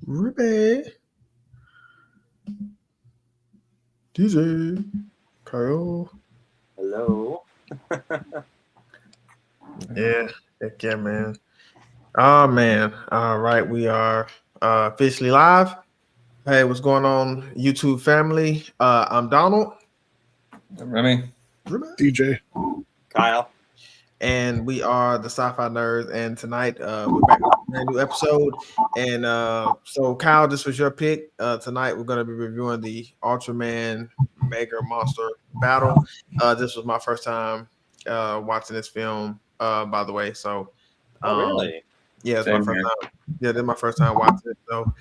Ruby. DJ. Kyle. Hello. Yeah. Heck yeah, man. Oh, man. All right. We are officially live. Hey, what's going on, YouTube family? I'm Donald. Remy. DJ. Kyle. And we are the Sci-Fi Nerdz. And tonight we're back with a brand new episode. And so, Kyle, this was your pick. Tonight we're going to be reviewing the UltraMan MegaMonsterBattle. This was my first time watching this film, by the way. So, Really? yeah, it's my first time. Yeah, this is my first time watching it. So,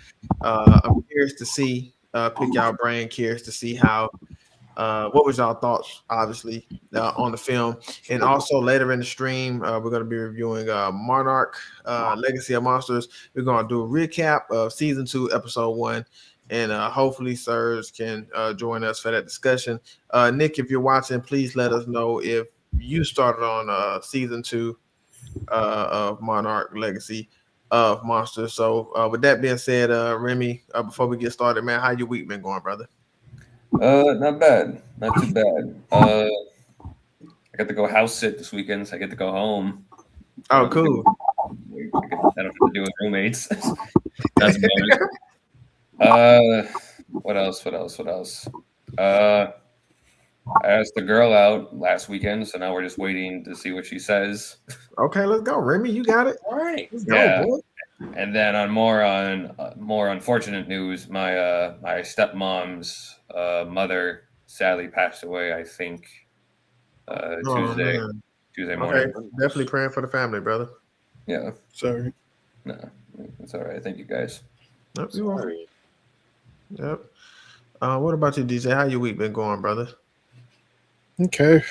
I'm curious to see, pick y'all brain, curious to see how. What was y'all thoughts, obviously, on the film? And also later in the stream, we're going to be reviewing Monarch, Legacy of Monsters. We're going to do a recap of season 2, episode 1, and hopefully Serge can join us for that discussion. Nick, if you're watching, please let us know if you started on season 2 of Monarch, Legacy of Monsters. So with that being said, Remy, before we get started, man, how your week been going, brother? Not bad. Not too bad. I got to go house sit this weekend, so I get to go home. Oh, cool. I don't have to do with roommates. That's about it. What else? I asked the girl out last weekend, so now we're just waiting to see what she says. Okay, let's go, Remy. You got it. All right. Let's go, boy. And then on more unfortunate news, my stepmom's mother sadly passed away. I think Tuesday morning. Okay, definitely praying for the family, brother. Yeah. Sorry. No, it's all right. Thank you guys. Yep. Sorry. Yep. What about you, DJ? How your week been going, brother? Okay.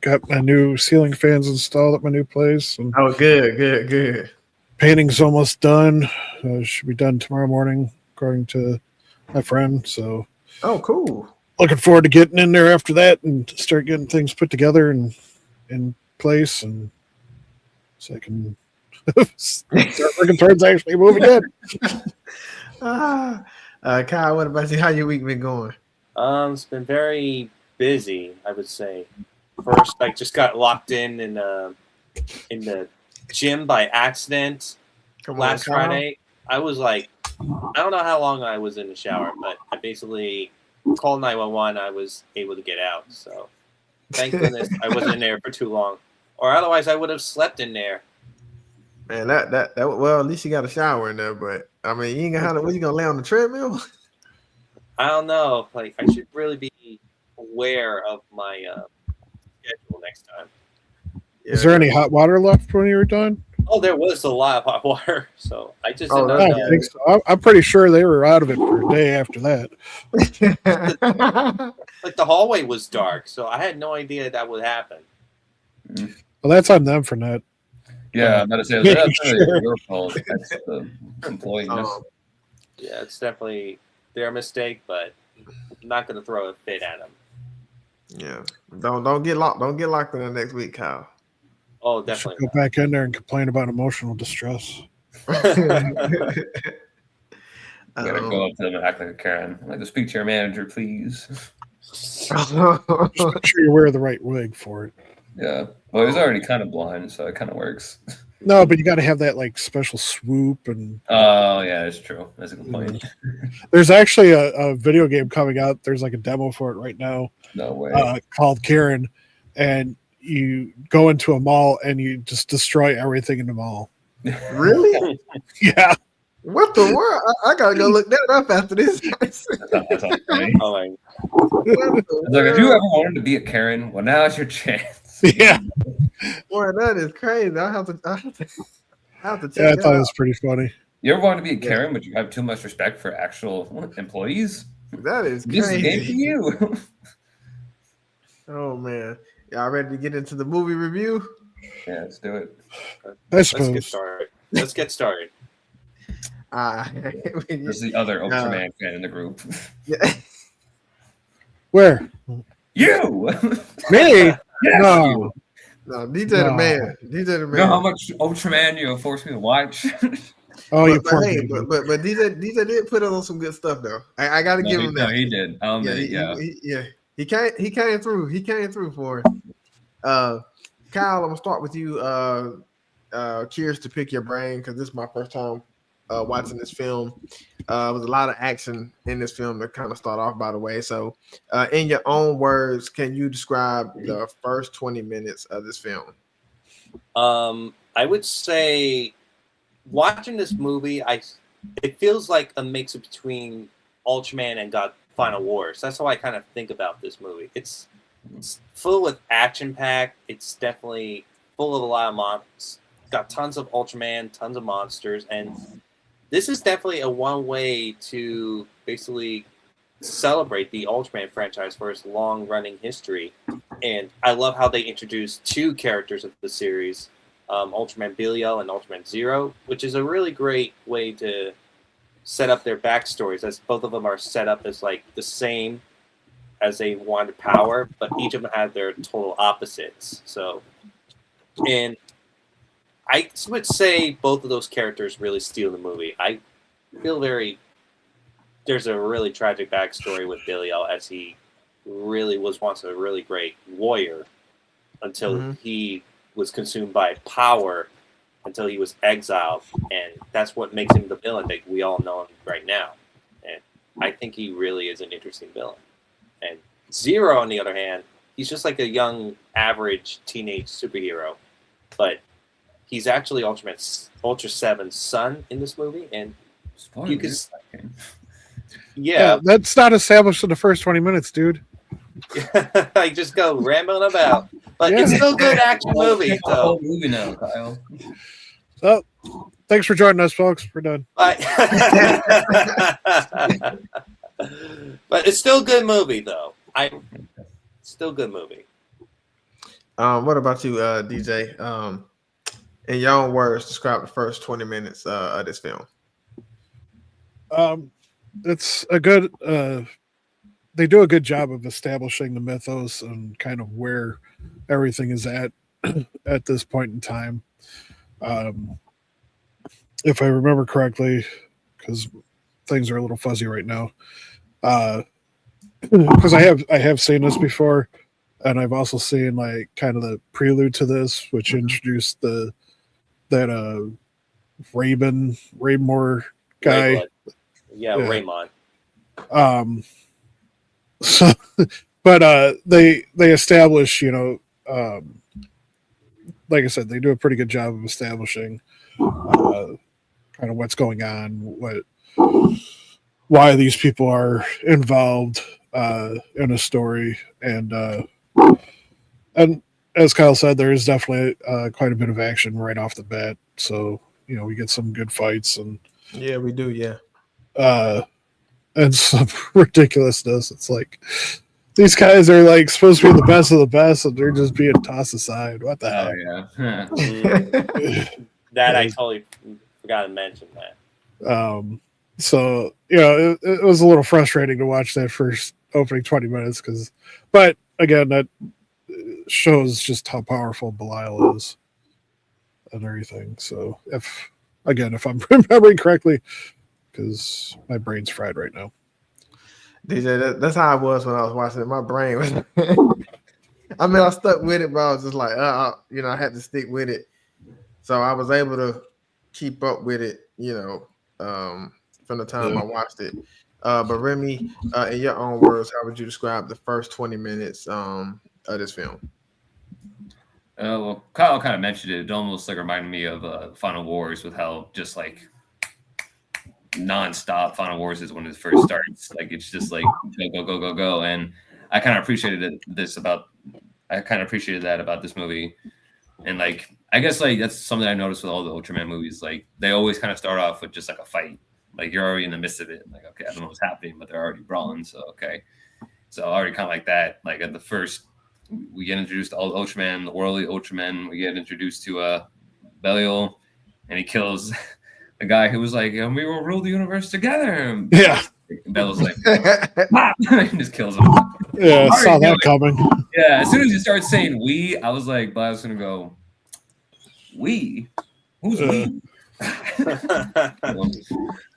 Got my new ceiling fans installed at my new place. And Oh, good. painting's almost done. Should be done tomorrow morning, according to my friend. So, Oh, cool. looking forward to getting in there after that and start getting things put together and in place, and so I can start working towards actually moving in. Kyle, what about you? How your week been going? It's been very busy, I would say. First, I just got locked in the gym by accident last Friday. I was like, I don't know how long I was in the shower, but I basically called 911. I was able to get out, so thank goodness I wasn't in there for too long, or otherwise I would have slept in there. Man, that well, at least you got a shower in there, but I mean, you ain't gonna have to. What, you gonna lay on the treadmill? I don't know. Like, I should really be aware of my schedule next time. Yeah. Is there any hot water left when you were done? Oh, there was a lot of hot water, so I just Oh, did I not don't know. think so. I'm pretty sure they were out of it for a day after that. Like, the hallway was dark, so I had no idea that would happen. Well, that's on them for not. Yeah, I'm about to say Making that's sure. your fault. That's the employee. Yeah, it's definitely their mistake, but I'm not going to throw a fit at them. Yeah, don't get locked. Don't get locked in the next week, Kyle. Oh, Should definitely. go back in there and complain about emotional distress. You gotta go up to them and act like a Karen. I'd like to speak to your manager, please. Just make sure you wear the right wig for it. Yeah. Well, he's already kind of blind, so it kind of works. No, but you got to have that like special swoop. And Oh, yeah, it's true. That's a good point. there's actually a video game coming out. There's like a demo for it right now No way. called Karen, and you go into a mall and you just destroy everything in the mall. Really? Yeah. What the world? I gotta go look that up after this. That's all funny. Oh, my. It's like, if you ever wanted to be a Karen, well, now's your chance. Yeah. Boy, that is crazy. I have to check Yeah, I that thought it out. was pretty funny. You ever wanted to be a Karen, but you have too much respect for actual employees? That is This is a game for crazy. you. Oh man, y'all ready to get into the movie review? Yeah, let's do it. I Let's suppose. get started. This is the other Ultraman fan in the group. Yeah. Where? You! Me? Yes, No. you. No, DJ the No. man. DJ the You know how man. much Ultraman you have forced me to watch? Oh, you but poor hey, baby. but DJ did put on some good stuff though. I got to give him that. No, he did. I'll admit it. Yeah. He came through. He came through for us. Kyle, I'm gonna start with you. Curious to pick your brain because this is my first time watching this film. There was a lot of action in this film to kind of start off, by the way. So, in your own words, can you describe the first 20 minutes of this film? I would say watching this movie, it feels like a mix between Ultraman and God Final Wars. That's how I kind of think about this movie. It's full with action packed. It's definitely full of a lot of monsters. Got tons of Ultraman, tons of monsters, and this is definitely a one way to basically celebrate the Ultraman franchise for its long running history. And I love how they introduced two characters of the series, Ultraman Belial and Ultraman Zero, which is a really great way to set up their backstories, as both of them are set up as like the same as they wanted power, but each of them had their total opposites. So, and I would say both of those characters really steal the movie. I feel there's a really tragic backstory with Belial, as he really was once a really great warrior until he was consumed by power, until he was exiled, and that's what makes him the villain that we all know him right now. And I think he really is an interesting villain. And Zero, on the other hand, he's just like a young, average teenage superhero, but he's actually Ultra 7's son in this movie, and you could, yeah, that's not established in the first 20 minutes, dude. I just go rambling about, but it's still a good action movie. The whole movie now, Kyle. So, thanks for joining us, folks. We're done. But it's still a good movie, though. Still a good movie. What about you, DJ? In your own words, describe the first 20 minutes of this film. It's a good. They do a good job of establishing the mythos and kind of where everything is at this point in time. If I remember correctly, because things are a little fuzzy right now. Because I have seen this before, and I've also seen like kind of the prelude to this, which introduced that Raymore guy. Raymond. So, but they establish, like I said, they do a pretty good job of establishing kind of what's going on, why these people are involved in a story, and as Kyle said, there is definitely quite a bit of action right off the bat. So we get some good fights, and yeah, we do, yeah, and some ridiculousness. It's like these guys are like supposed to be the best of the best, and they're just being tossed aside. What the heck? Yeah. That I totally forgot to mention that. So it was a little frustrating to watch that first opening 20 minutes but again, that shows just how powerful Belial is and everything. So if I'm remembering correctly, because my brain's fried right now. DJ, that's how I was when I was watching it. My brain was I stuck with it, but I was just like, I had to stick with it. So I was able to keep up with it, from the time I watched it. But Remy, in your own words, how would you describe the first 20 minutes of this film? Well, Kyle kind of mentioned it. It almost like reminded me of Final Wars, with how just like nonstop Final Wars is when it first starts. Like it's just like go, and I kind of appreciated that about this movie. And like I guess like that's something I noticed with all the Ultraman movies. Like they always kind of start off with just like a fight. Like you're already in the midst of it. Like, okay, I don't know what's happening, but they're already brawling. So okay. So already kind of like that. Like at the first, we get introduced to all the Ultraman, the worldly Ultraman. We get introduced to Belial, and he kills the guy who was like, we will rule the universe together. Yeah. And Belial's like, and just kills him. Yeah, I saw that coming. Yeah, as soon as you start saying we, I was like, Belial's gonna go, we? Who's we?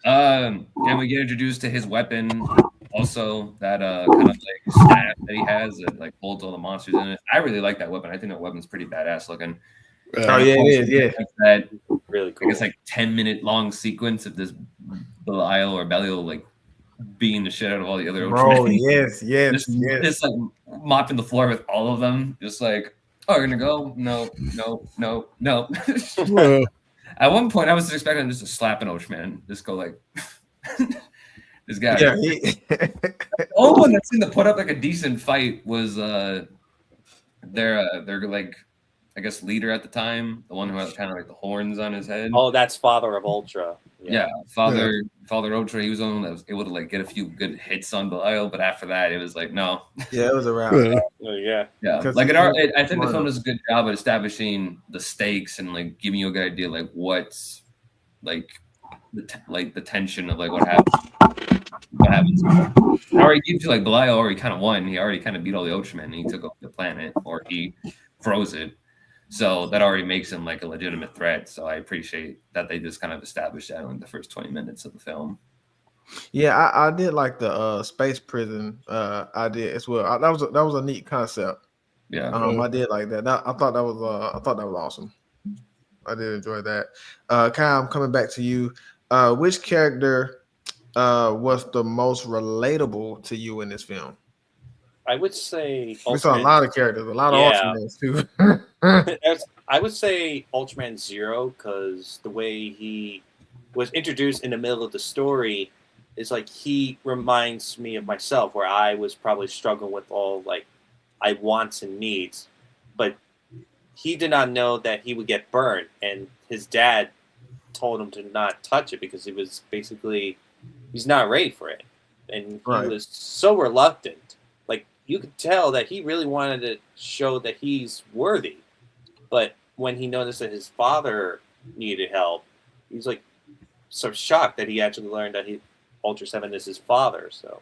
And we get introduced to his weapon, also that kind of like staff that he has that like holds all the monsters in it. I really like that weapon. I think that weapon's pretty badass looking. Oh yeah, it is. Yeah, that really cool. I guess like 10-minute long sequence of this Belial or Belial like beating the shit out of all the other Ultramen. Yes. Just like mopping the floor with all of them. Just like, oh, you're gonna go? No. At one point, I was expecting just to slap an Ultraman. Just go like, this guy. Yeah. The only one that seemed to put up like a decent fight was their like, I guess leader at the time, the one who had kind of like the horns on his head. Oh, that's Father of Ultra. Yeah, Father Ultra. He was the one that was able to like get a few good hits on Belial, but after that, it was like no. Yeah, it was around. Yeah. Like I think the film does a good job at establishing the stakes and like giving you a good idea like what's like the tension of like what happens. It already gives you like Belial already kind of won. He already kind of beat all the Ultramen and he took over the planet or he froze it. So that already makes him like a legitimate threat. So I appreciate that they just kind of established that in the first 20 minutes of the film. Yeah, I did like the space prison idea as well. That was a neat concept. Yeah, I did like that. I thought that was awesome. I did enjoy that. Kyle, I'm coming back to you. Which character was the most relatable to you in this film? I would say we saw a lot of characters, a lot of Ultramans too. I would say Ultraman Zero because the way he was introduced in the middle of the story is like he reminds me of myself, where I was probably struggling with all like I wants and needs, but he did not know that he would get burned, and his dad told him to not touch it because he's not ready for it, and he was so reluctant. You could tell that he really wanted to show that he's worthy. But when he noticed that his father needed help, he was like so shocked that he actually learned that Ultra 7 is his father. So,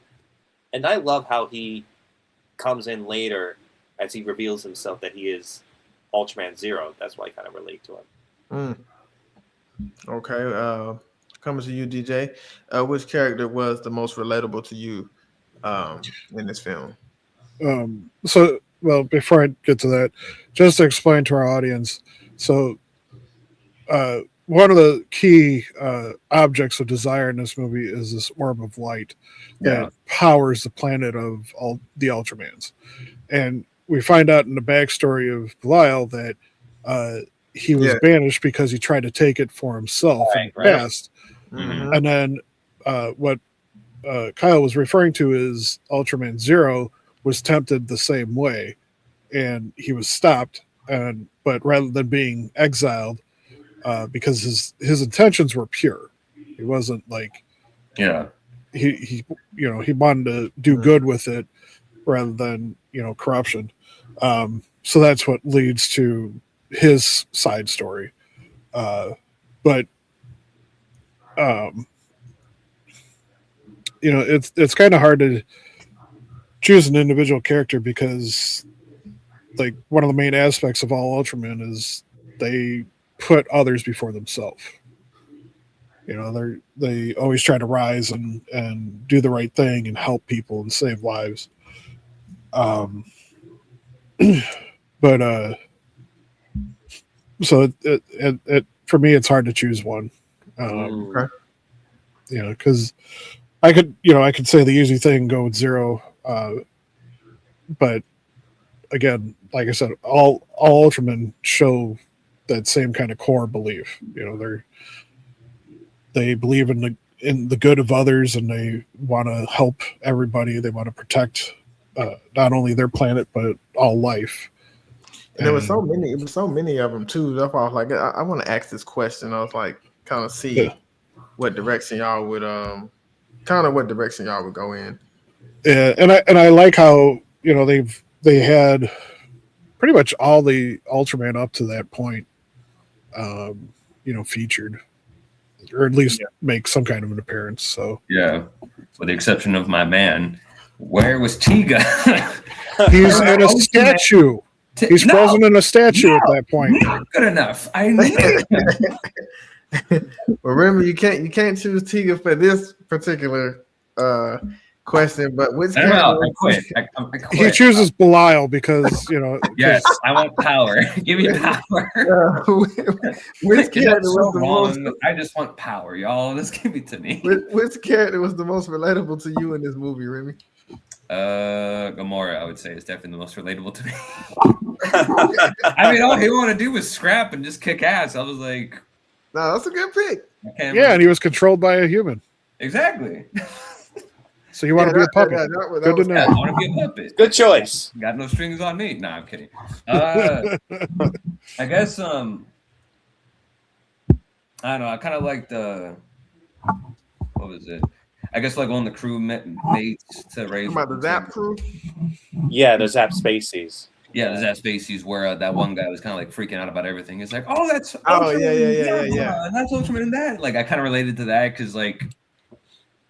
and I love how he comes in later as he reveals himself that he is Ultraman Zero. That's why I kind of relate to him. Okay. Coming to you, DJ. Which character was the most relatable to you in this film? Before I get to that, just to explain to our audience, so one of the key objects of desire in this movie is this orb of light that powers the planet of all the Ultramans. And we find out in the backstory of Belial that he was banished because he tried to take it for himself in the past. Mm-hmm. And then what Kyle was referring to is Ultraman Zero was tempted the same way, and he was stopped. But rather than being exiled, because his intentions were pure, he wasn't like he wanted to do good with it rather than corruption. So that's what leads to his side story. It's kind of hard to choose an individual character because like one of the main aspects of all Ultramen is they put others before themselves. They always try to rise and do the right thing and help people and save lives. So it for me it's hard to choose one. Because I could say the easy thing and go with Zero. But again, like I said, all Ultramen show that same kind of core belief. They believe in the good of others, and they want to help everybody. They want to protect not only their planet but all life. And there was so many of them too. That's why I was like, I want to ask this question. I was like, kind of see what direction y'all would go in. Yeah, and I like how they had pretty much all the Ultraman up to that point, featured, or at least make some kind of an appearance. So with the exception of my man, where was Tiga? He's in a statue. He's frozen in a statue at that point. Not good enough. I need it. Well, Remy, you can't choose Tia for this particular question, but which I'm out. character? I quit. I quit. He chooses Belial because Yes, I want power. Give me power. Which character was so the wrong. most? I just want power, y'all. Just give it to me. Which character was the most relatable to you in this movie, Remy? Gamora, I would say, is definitely the most relatable to me. I mean, all he wanted to do was scrap and just kick ass. I was like, no, that's a good pick. Yeah, and he was controlled by a human. Exactly. So you want to be a puppet? Good to know. Yeah, I want to be a puppet. Good choice. Got no strings on me. Nah, I'm kidding. I guess I don't know. I kind of liked what was it? I guess like one of the crew mates to raise. About the Zap crew. Yeah, the Zap Spaceys. Yeah, the Zap Spaceys, where that one guy was kind of like freaking out about everything. It's like, oh, that's Ultraman, yeah. And that's Ultraman and that. Like, I kind of related to that because like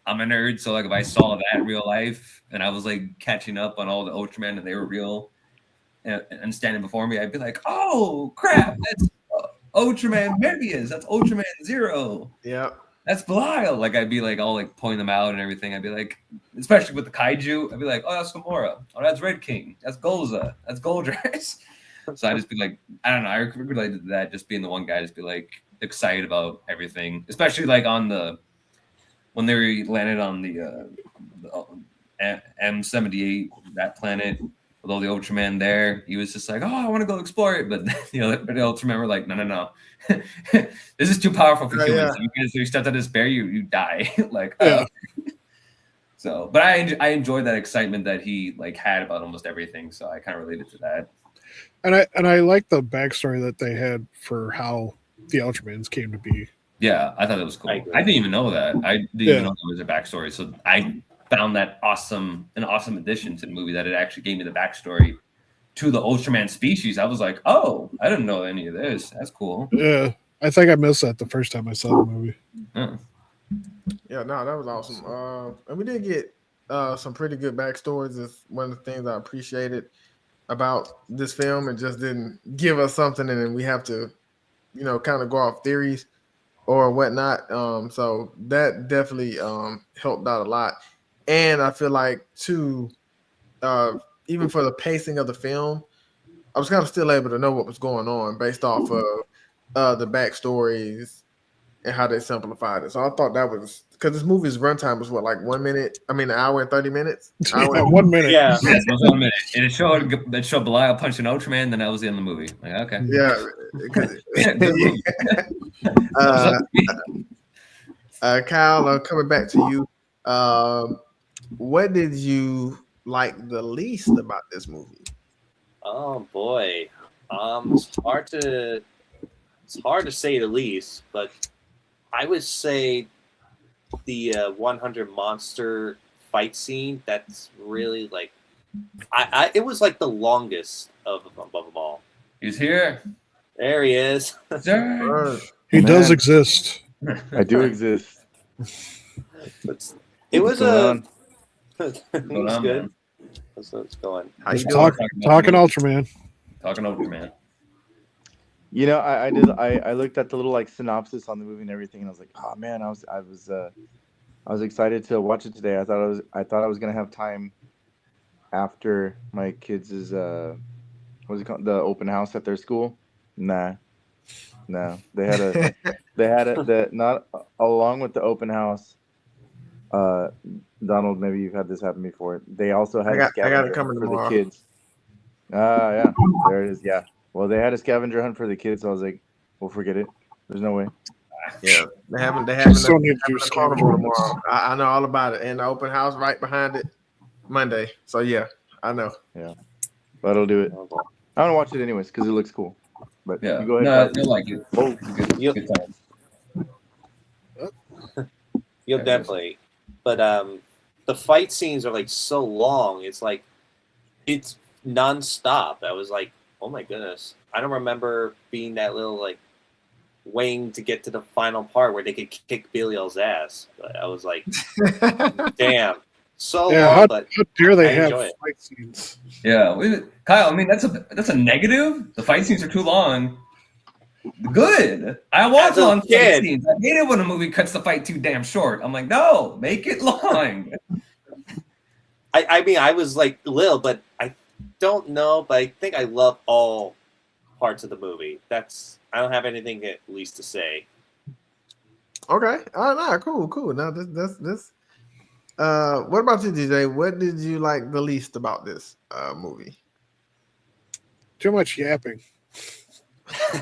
I'm a nerd, so like if I saw that in real life and I was like catching up on all the Ultraman and they were real and standing before me, I'd be like, oh crap, that's Ultraman Mebius, that's Ultraman Zero. Yeah. That's Belial. Like I'd be like all like pointing them out and everything. I'd be like, especially with the kaiju, I'd be like, oh, that's Gamora. Oh, that's Red King. That's Golza. That's Goldrass. So I just be like, I don't know. I related to that. Just being the one guy, just be like excited about everything, especially like on when they landed on the M78, that planet with all the Ultraman there. He was just like, oh, I want to go explore it, but the Ultraman were like, no. This is too powerful for humans. Yeah. If you step on this bear, you die. Like, so, but I enjoyed that excitement that he like had about almost everything. So I kind of related to that. And I like the backstory that they had for how the Ultramans came to be. Yeah, I thought it was cool. I didn't even know that. I didn't even know there was a backstory. So I found that an awesome addition to the movie that it actually gave me the backstory to the Ultraman species. I was like, oh, I didn't know any of this. That's cool. Yeah, I think I missed that the first time I saw the movie. Yeah, no, that was awesome. And we did get some pretty good backstories. It's one of the things I appreciated about this film, and just didn't give us something and then we have to, kind of go off theories or whatnot. So that definitely helped out a lot. And I feel like too, even for the pacing of the film, I was kind of still able to know what was going on based off of the backstories and how they simplified it. So I thought that was, because this movie's runtime was what, like 1 minute? I mean, an hour and 30 minutes? 1 minute. Yeah. Yes, it was 1 minute. And it showed Belial punching Ultraman, then that was the end of the movie. Like, okay. Yeah. Kyle, coming back to you, what did you like the least about this movie? Oh boy, it's hard to say the least, but I would say the 100 monster fight scene. That's really like, it was like the longest of them all. He's here. There he is. He does exist. I do exist. It was Hold on, good. Man. What's going? How you talking Ultraman? Talking Ultraman. I looked at the little like synopsis on the movie and everything, and I was like, oh man, I was excited to watch it today. I thought I was gonna have time after my kids' what's it called, the open house at their school. No, they had not along with the open house. Donald, maybe you've had this happen before. They also had a scavenger hunt for the kids. Yeah, there it is. Yeah. Well, they had a scavenger hunt for the kids, so I was like, we'll forget it. There's no way. Yeah, they having a carnival tomorrow. I know all about it. And the open house right behind it Monday. So yeah, I know. Yeah, but I'll do it. I want to watch it anyways because it looks cool. But yeah, you go ahead. No, you'll like it. Oh, good time. You'll definitely. But the fight scenes are like so long. It's like it's nonstop. I was like, oh my goodness. I don't remember being that little like waiting to get to the final part where they could kick Belial's ass. But I was like, damn. So long, but how dare they have it. fight scenes? Yeah, Kyle. I mean, that's a negative. The fight scenes are too long. Good. I want As a long fight kid. scenes. I hate it when a movie cuts the fight too damn short. I'm like, no, make it long. I mean, I was like little, but I don't know. But I think I love all parts of the movie. I don't have anything at least to say. Okay. All right. Cool. Now this. What about you, DJ? What did you like the least about this movie? Too much yapping.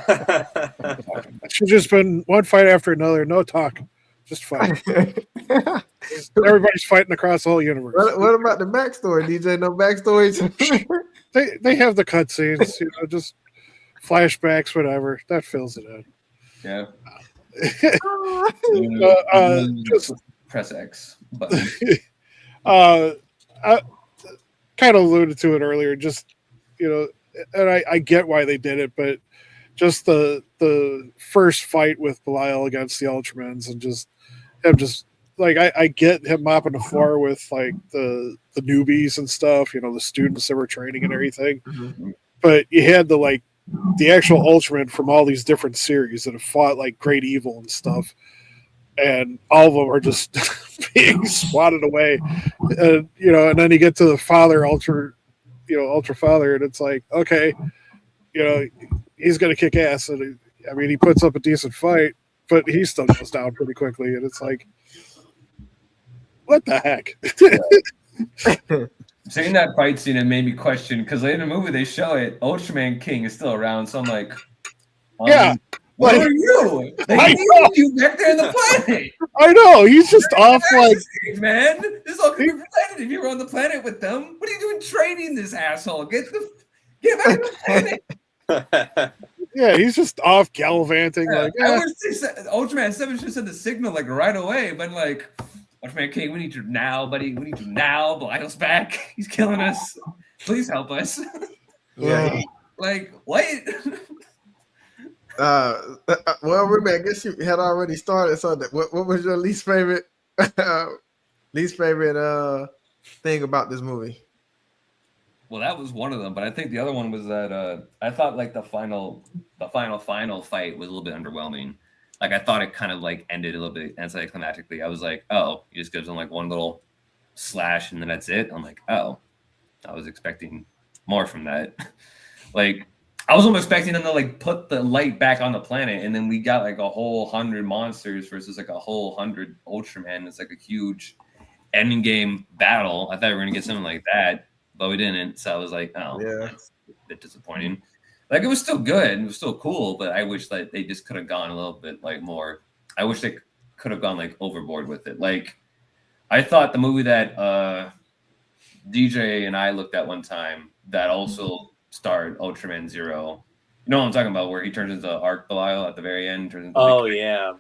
It should just been one fight after another, no talk, just fight. Everybody's fighting across the whole universe. What about the backstory, DJ? No backstories. They have the cutscenes, just flashbacks, whatever. That fills it in. Yeah. Just press X button. I kind of alluded to it earlier. Just and I get why they did it, but just the first fight with Belial against the Ultramans and just him like I get him mopping the floor with like the newbies and stuff, the students that were training and everything. Mm-hmm. But you had the actual Ultraman from all these different series that have fought like Great Evil and stuff, and all of them are just being swatted away. And then you get to the father Ultra Father, and it's like, okay, he's gonna kick ass, and he puts up a decent fight, but he still goes down pretty quickly, and it's like, what the heck? Seeing that fight scene, it made me question, because in the movie they show it, Ultraman King is still around, so I'm like, yeah. Where are you? They needed you back there in the planet. I know, he's just off like, man. This all could be prevented if you were on the planet with them. What are you doing training this asshole? Get back to the planet. Yeah, he's just off gallivanting. Yeah, like, I wish Ultraman 7 should have said the signal like right away, but like, Ultraman King, we need you now, buddy. We need you now. Belial's back. He's killing us. Please help us. Yeah. Like, what? Well, Ruby, I guess you had already started. So, what was your least favorite thing about this movie? Well, that was one of them, but I think the other one was that I thought like the final fight was a little bit underwhelming. Like I thought it kind of like ended a little bit anticlimactically. I was like, oh, he just gives him like one little slash and then that's it. I'm like, oh, I was expecting more from that. Like I was almost expecting them to like put the light back on the planet, and then we got like a whole 100 monsters versus like a whole 100 Ultraman. It's like a huge ending game battle. I thought we were gonna get something like that, but we didn't. So I was like, oh, Yeah. that's a bit disappointing. Like it was still good, it was still cool, but I wish that they just could have gone a little bit like more. I wish they could have gone like overboard with it. Like I thought the movie that DJ and I looked at one time that also starred Ultraman Zero. You know what I'm talking about, where he turns into Arc Belial at the very end. Turns into yeah.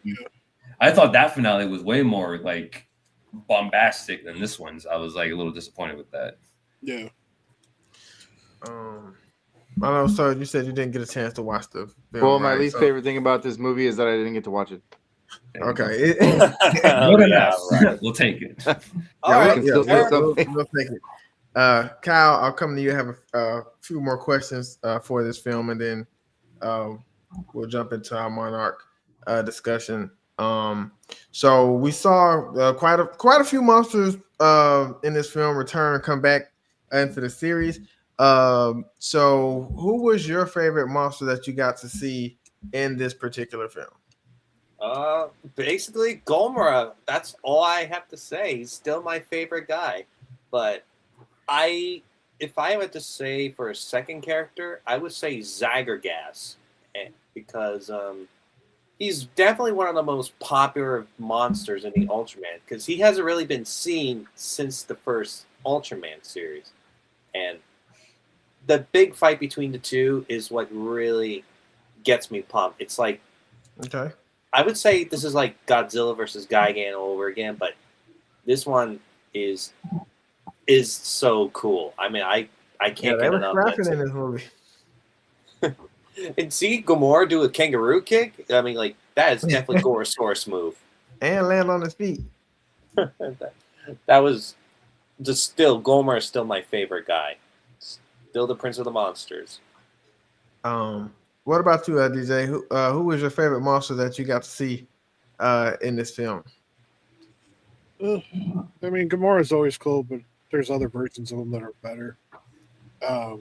I thought that finale was way more like bombastic than this one's. I was like a little disappointed with that. yeah. I don't know. So you said you didn't get a chance to watch the film. Well, my right? least favorite thing about this movie is that I didn't get to watch it. Okay. Oh, Good yeah, enough. right. We'll take it. All right. still say something. we'll take it. Kyle, I'll come to you. I have a few more questions for this film, and then we'll jump into our Monarch discussion. So we saw quite a few monsters in this film come back into the series. So who was your favorite monster that you got to see in this particular film? Basically Gomorrah. That's all I have to say. He's still my favorite guy. But if I had to say for a second character, I would say Zygergas, because he's definitely one of the most popular monsters in the Ultraman, because he hasn't really been seen since the first Ultraman series. And the big fight between the two is what really gets me pumped. It's like, Okay. I would say this is like Godzilla versus Gigan all over again, but this one is so cool. I mean, I can't They get were enough. scrapping in this movie. And see Gamora do a kangaroo kick. I mean, like that is definitely Gorosaurus move. And land on his feet. That was just still Gomer is still my favorite guy. Still the Prince of the Monsters. What about you, DJ? Who was your favorite monster that you got to see in this film? I mean, Gamora is always cool, but there's other versions of him that are better. But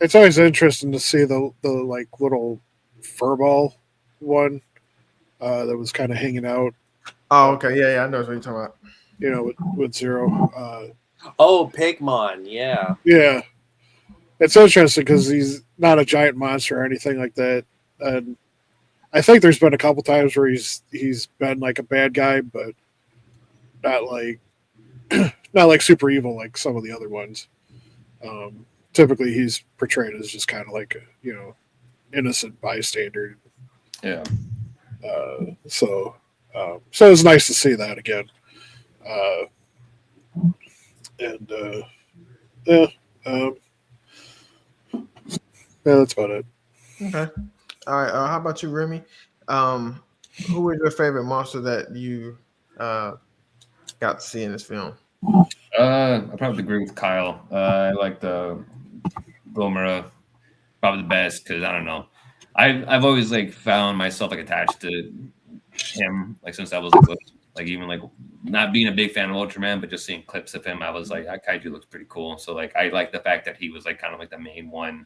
it's always interesting to see the like little furball one that was kind of hanging out. Oh, okay, yeah, I know what you're talking about. You know, with Zero. Oh, Pigmon, yeah. Yeah, it's interesting because he's not a giant monster or anything like that, and I think there's been a couple times where he's been like a bad guy, but not like not like super evil like some of the other ones. Typically, he's portrayed as just kind of like a innocent bystander. Yeah. So it's nice to see that again. Yeah, that's about it. Okay. All right. How about you, Remy? Who was your favorite monster that you got to see in this film? I probably agree with Kyle. I like the Gomera probably the best because I don't know. I've always like found myself like attached to him like since I was like even like not being a big fan of Ultraman, but just seeing clips of him, I was like, that kaiju looks pretty cool. So like I like the fact that he was like kind of like the main one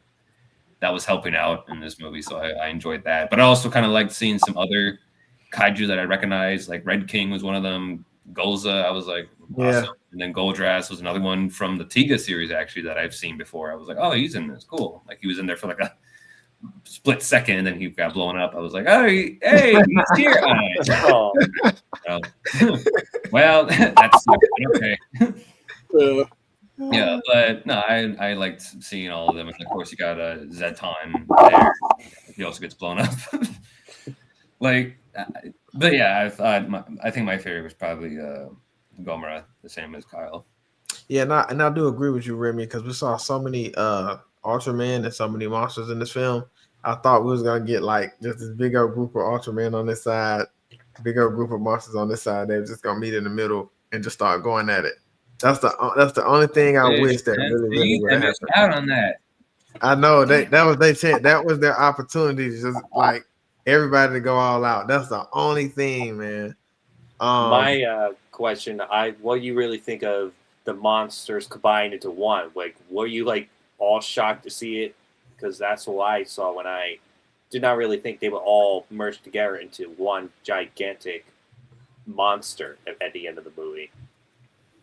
that was helping out in this movie. So I enjoyed that. But I also kind of liked seeing some other kaiju that I recognized, like Red King was one of them. Golza, I was like, awesome. Yeah. And then Goldras was another one from the Tiga series actually that I've seen before. I was like, oh, he's in this, cool. Like he was in there for like a split second, and then he got blown up. I was like, oh, hey, he's here. Oh. Well, that's okay. Yeah, but no, I liked seeing all of them, and of course you got Zeton there. He also gets blown up. But yeah, I think my favorite was probably Gomera, the same as Kyle. Yeah, and I do agree with you, Remy, because we saw so many Ultraman and so many monsters in this film. I thought we was gonna get like just this big old group of Ultraman on this side, big old group of monsters on this side. They were just gonna meet in the middle and just start going at it. That's the only thing I wish that really would happen. Out on that. I know that was their opportunity to just like everybody to go all out. That's the only thing, man. My question: what do you really think of the monsters combined into one? Like, were you like all shocked to see it? Because that's what I saw when I did not really think they would all merge together into one gigantic monster at the end of the movie.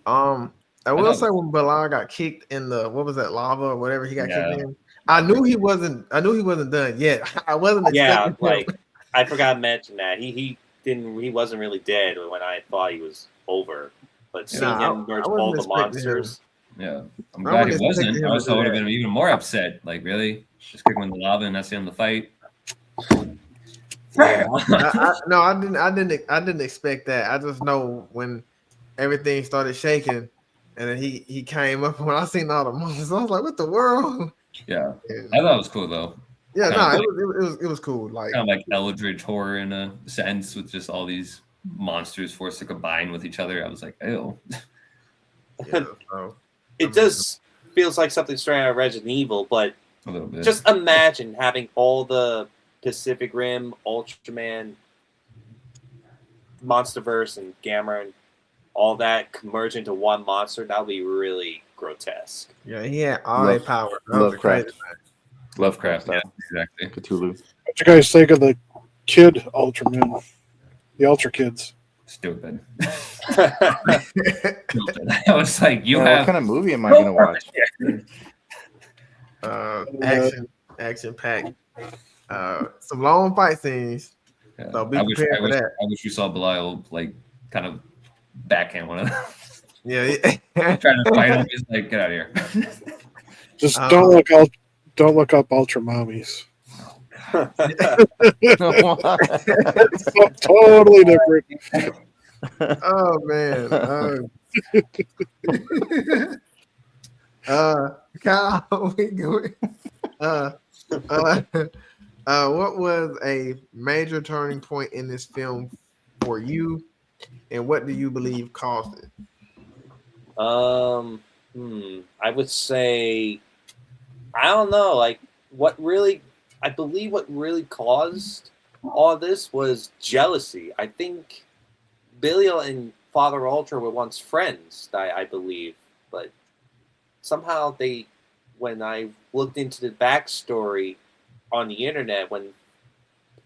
I will say when Bilal got kicked in the what was that lava or whatever he got kicked in, I knew he wasn't done yet. I wasn't expecting like I forgot to mention that he wasn't really dead when I thought he was over. But seeing him merge all the monsters. Yeah, I'm glad he wasn't. I also would have been even more upset. Like, really, just kick him in the lava and that's the end of the fight. I didn't expect that. I just know when everything started shaking, and then he came up. When I seen all the monsters, I was like, "What the world?" Yeah, I thought it was cool though. Yeah, it was cool. Like kind of like Eldritch horror in a sense, with just all these monsters forced to combine with each other. I was like, ew. Yeah, it just feels like something straight out of Resident Evil, but a little bit. Just imagine having all the Pacific Rim, Ultraman, Monsterverse, and Gamma, and all that merge into one monster. That would be really grotesque. Yeah, he had all that power. Lovecraft, yeah, exactly. Cthulhu. What you guys think of the kid Ultraman? The Ultra Kids. Stupid. I was like, what kind of movie am I going to watch? Action packed. Some long fight scenes. Yeah. So be prepared for that. I wish we saw Belial like kind of backhand one of them. Yeah, trying to fight him. He's like, get out of here. Just don't look up Ultra Mommies. Totally different. Oh man. Kyle, we going. What was a major turning point in this film for you, and what do you believe caused it? I would say, I don't know. Like I believe what really caused all this was jealousy. I think Belial and Father Ultra were once friends, I believe, but somehow when I looked into the backstory on the internet, when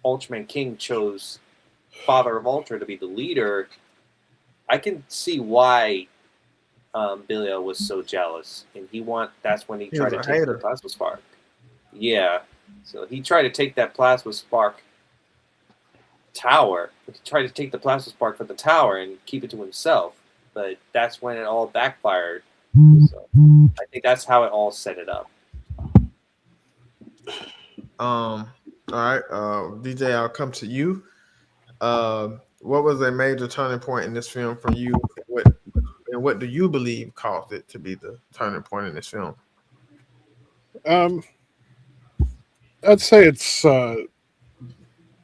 Ultraman King chose Father of Ultra to be the leader, I can see why Belial was so jealous, and that's when he tried to take the plasma spark. Yeah, so he tried to take that plasma spark tower. He tried to take the plasma spark from the tower and keep it to himself, but that's when it all backfired. So I think that's how it all set it up. All right, DJ, I'll come to you. What was a major turning point in this film for you? What do you believe caused it to be the turning point in this film? I'd say it's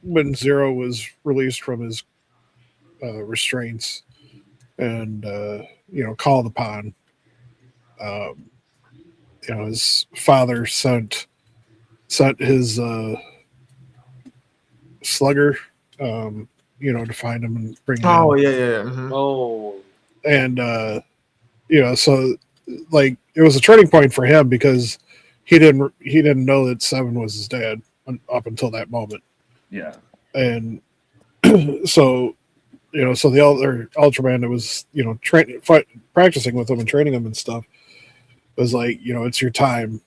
when Zero was released from his restraints and called upon. His father sent his slugger, to find him and bring him. Oh in. yeah. Mm-hmm. Oh, and so like it was a turning point for him because he didn't know that Seven was his dad up until that moment. Yeah, and so the other Ultraman that was practicing with him and training him and stuff was like, it's your time,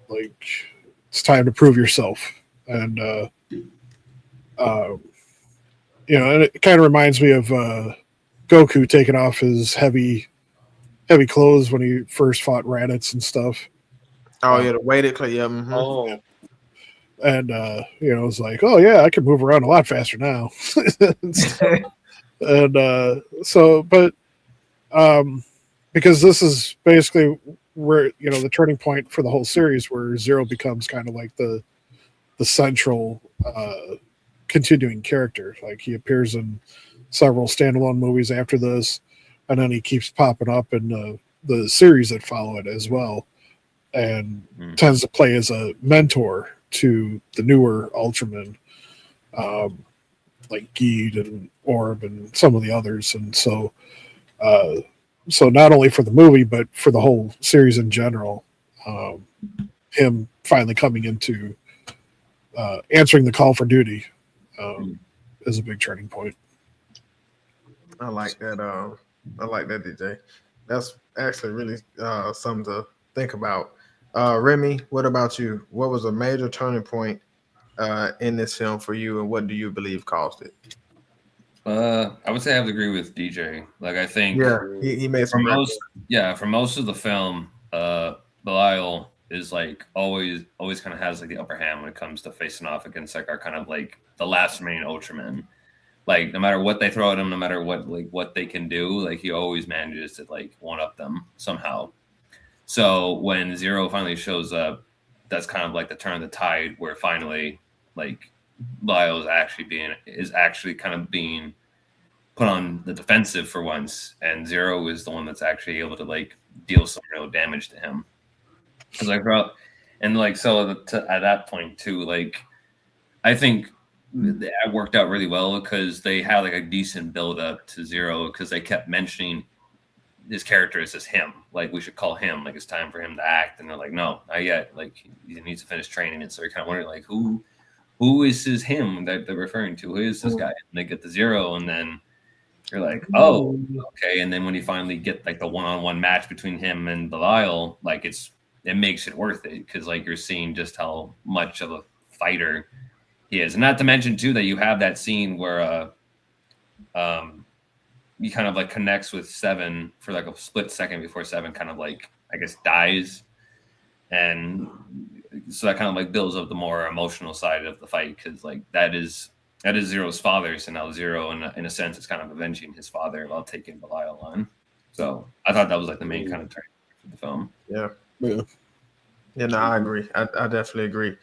like it's time to prove yourself. And and it kind of reminds me of Goku taking off his heavy clothes when he first fought Raditz and stuff. Oh yeah, the weighted clay. Yeah. Mm-hmm. Oh. And it was like, oh yeah, I can move around a lot faster now. Because this is basically where the turning point for the whole series, where Zero becomes kind of like the central continuing character. Like he appears in several standalone movies after this, and then he keeps popping up in the series that follow it as well, and tends to play as a mentor to the newer Ultramen, like Geed and Orb and some of the others. And so not only for the movie, but for the whole series in general, him finally coming into answering the call for duty is a big turning point. I like that. I like that, DJ. That's actually really something to think about. Remy, what about you? What was a major turning point in this film for you, and what do you believe caused it? I would say I have to agree with DJ. Like I think, he made some for most of the film, Belial is like always kind of has like the upper hand when it comes to facing off against like our kind of like the last remaining Ultraman. Like no matter what they throw at him, no matter what they can do, like he always manages to like one up them somehow. So when Zero finally shows up, that's kind of like the turn of the tide, where finally like Belial is actually kind of being put on the defensive for once, and Zero is the one that's actually able to like deal some real damage to him. Because like, and like so at that point too, like I think that worked out really well because they had like a decent build up to Zero, because they kept mentioning his character is just him. Like we should call him. Like it's time for him to act, and they're like, no, not yet. Like he needs to finish training, and so you're kind of wondering like who is this him that they're referring to? Who is this guy? And they get the Zero, and then you're like, oh, okay. And then when you finally get like the one-on-one match between him and Belial, like it makes it worth it, because like you're seeing just how much of a fighter he is, and not to mention too that you have that scene where he kind of like connects with Seven for like a split second before Seven kind of like I guess dies, and so that kind of like builds up the more emotional side of the fight, because like that is Zero's father, so now Zero in a sense is kind of avenging his father while taking Belial on. So I thought that was like the main kind of turn of the film. Yeah, no, I agree. I definitely agree.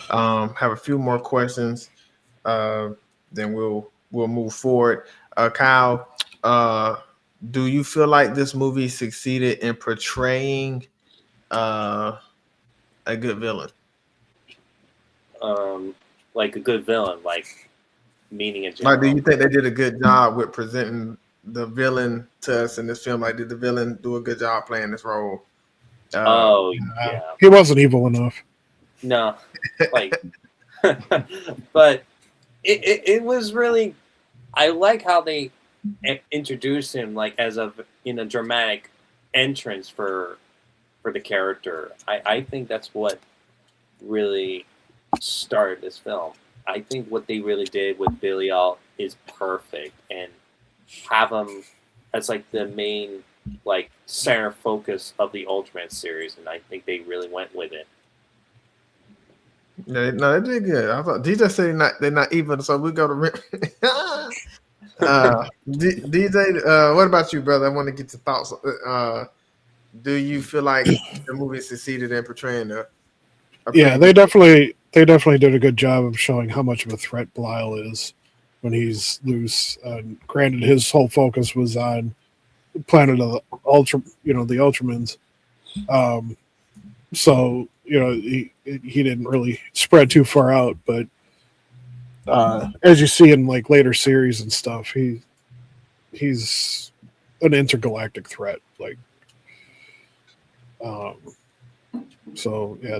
Have a few more questions, then we'll move forward. Kyle, do you feel like this movie succeeded in portraying a good villain? like a good villain, like meaning in Like, do general. you think they did a good job with presenting the villain to us in this film? Like, did the villain do a good job playing this role? Oh yeah, He wasn't evil enough. no, like, but it was really. I like how they introduced him like as in a dramatic entrance for the character. I think that's what really started this film. I think what they really did with Belial is perfect, and have him as like the main like center focus of the Ultraman series, and I think they really went with it. No, they did good. I thought DJ said they're not even, so we go to DJ. What about you, brother? I want to get your thoughts. Do you feel like the movie succeeded in portraying Yeah, they definitely did a good job of showing how much of a threat Belial is when he's loose. Granted, his whole focus was on the planet of the the Ultramans. So he didn't really spread too far out, but as you see in like later series and stuff, he's an intergalactic threat. Like, so yeah,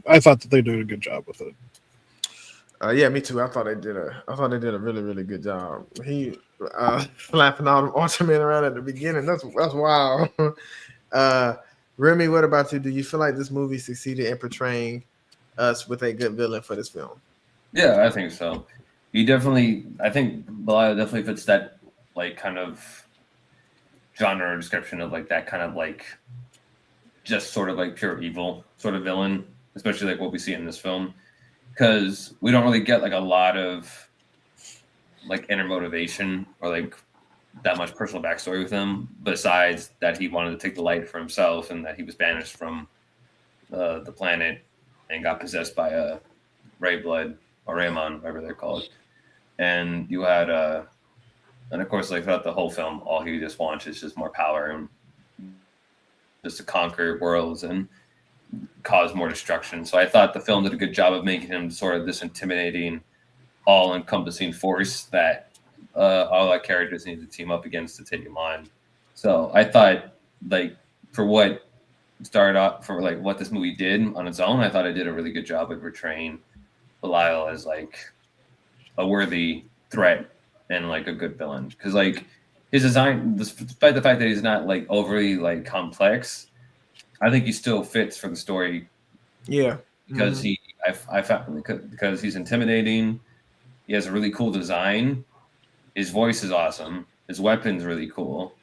I thought that they did a good job with it. Yeah, me too. I thought they did a really, really good job. He flapping all the Ultraman around at the beginning. That's wild. Remy, what about you? Do you feel like this movie succeeded in portraying us with a good villain for this film? Yeah, I think so. I think Belial definitely fits that like kind of genre description of like that kind of like just sort of like pure evil sort of villain, especially like what we see in this film, because we don't really get like a lot of like inner motivation or like that much personal backstory with him, besides that he wanted to take the light for himself and that he was banished from the planet and got possessed by a Ray Blood or Raymon, whatever they're called. And you had and of course, like throughout the whole film, all he just wants is just more power and just to conquer worlds and cause more destruction. So I thought the film did a good job of making him sort of this intimidating, all-encompassing force that all our characters need to team up against to take him on. So I thought, like, for what started off, for like what this movie did on its own, I thought it did a really good job of portraying Belial as like a worthy threat and like a good villain. Because like his design, despite the fact that he's not like overly like complex, I think he still fits for the story. Yeah, because I found because he's intimidating. He has a really cool design. His voice is awesome. His weapon's really cool.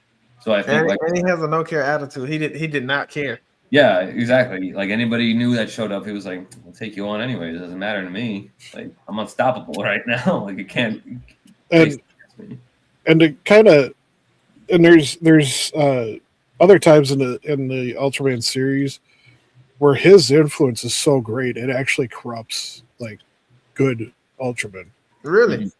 So I think and he has a no care attitude. He did not care. Yeah, exactly. Like anybody new that showed up, he was like, "I'll take you on anyways. It doesn't matter to me. Like I'm unstoppable right now. Like it can't." And to kind of, and there's other times in the Ultraman series where his influence is so great it actually corrupts like good Ultraman. Really?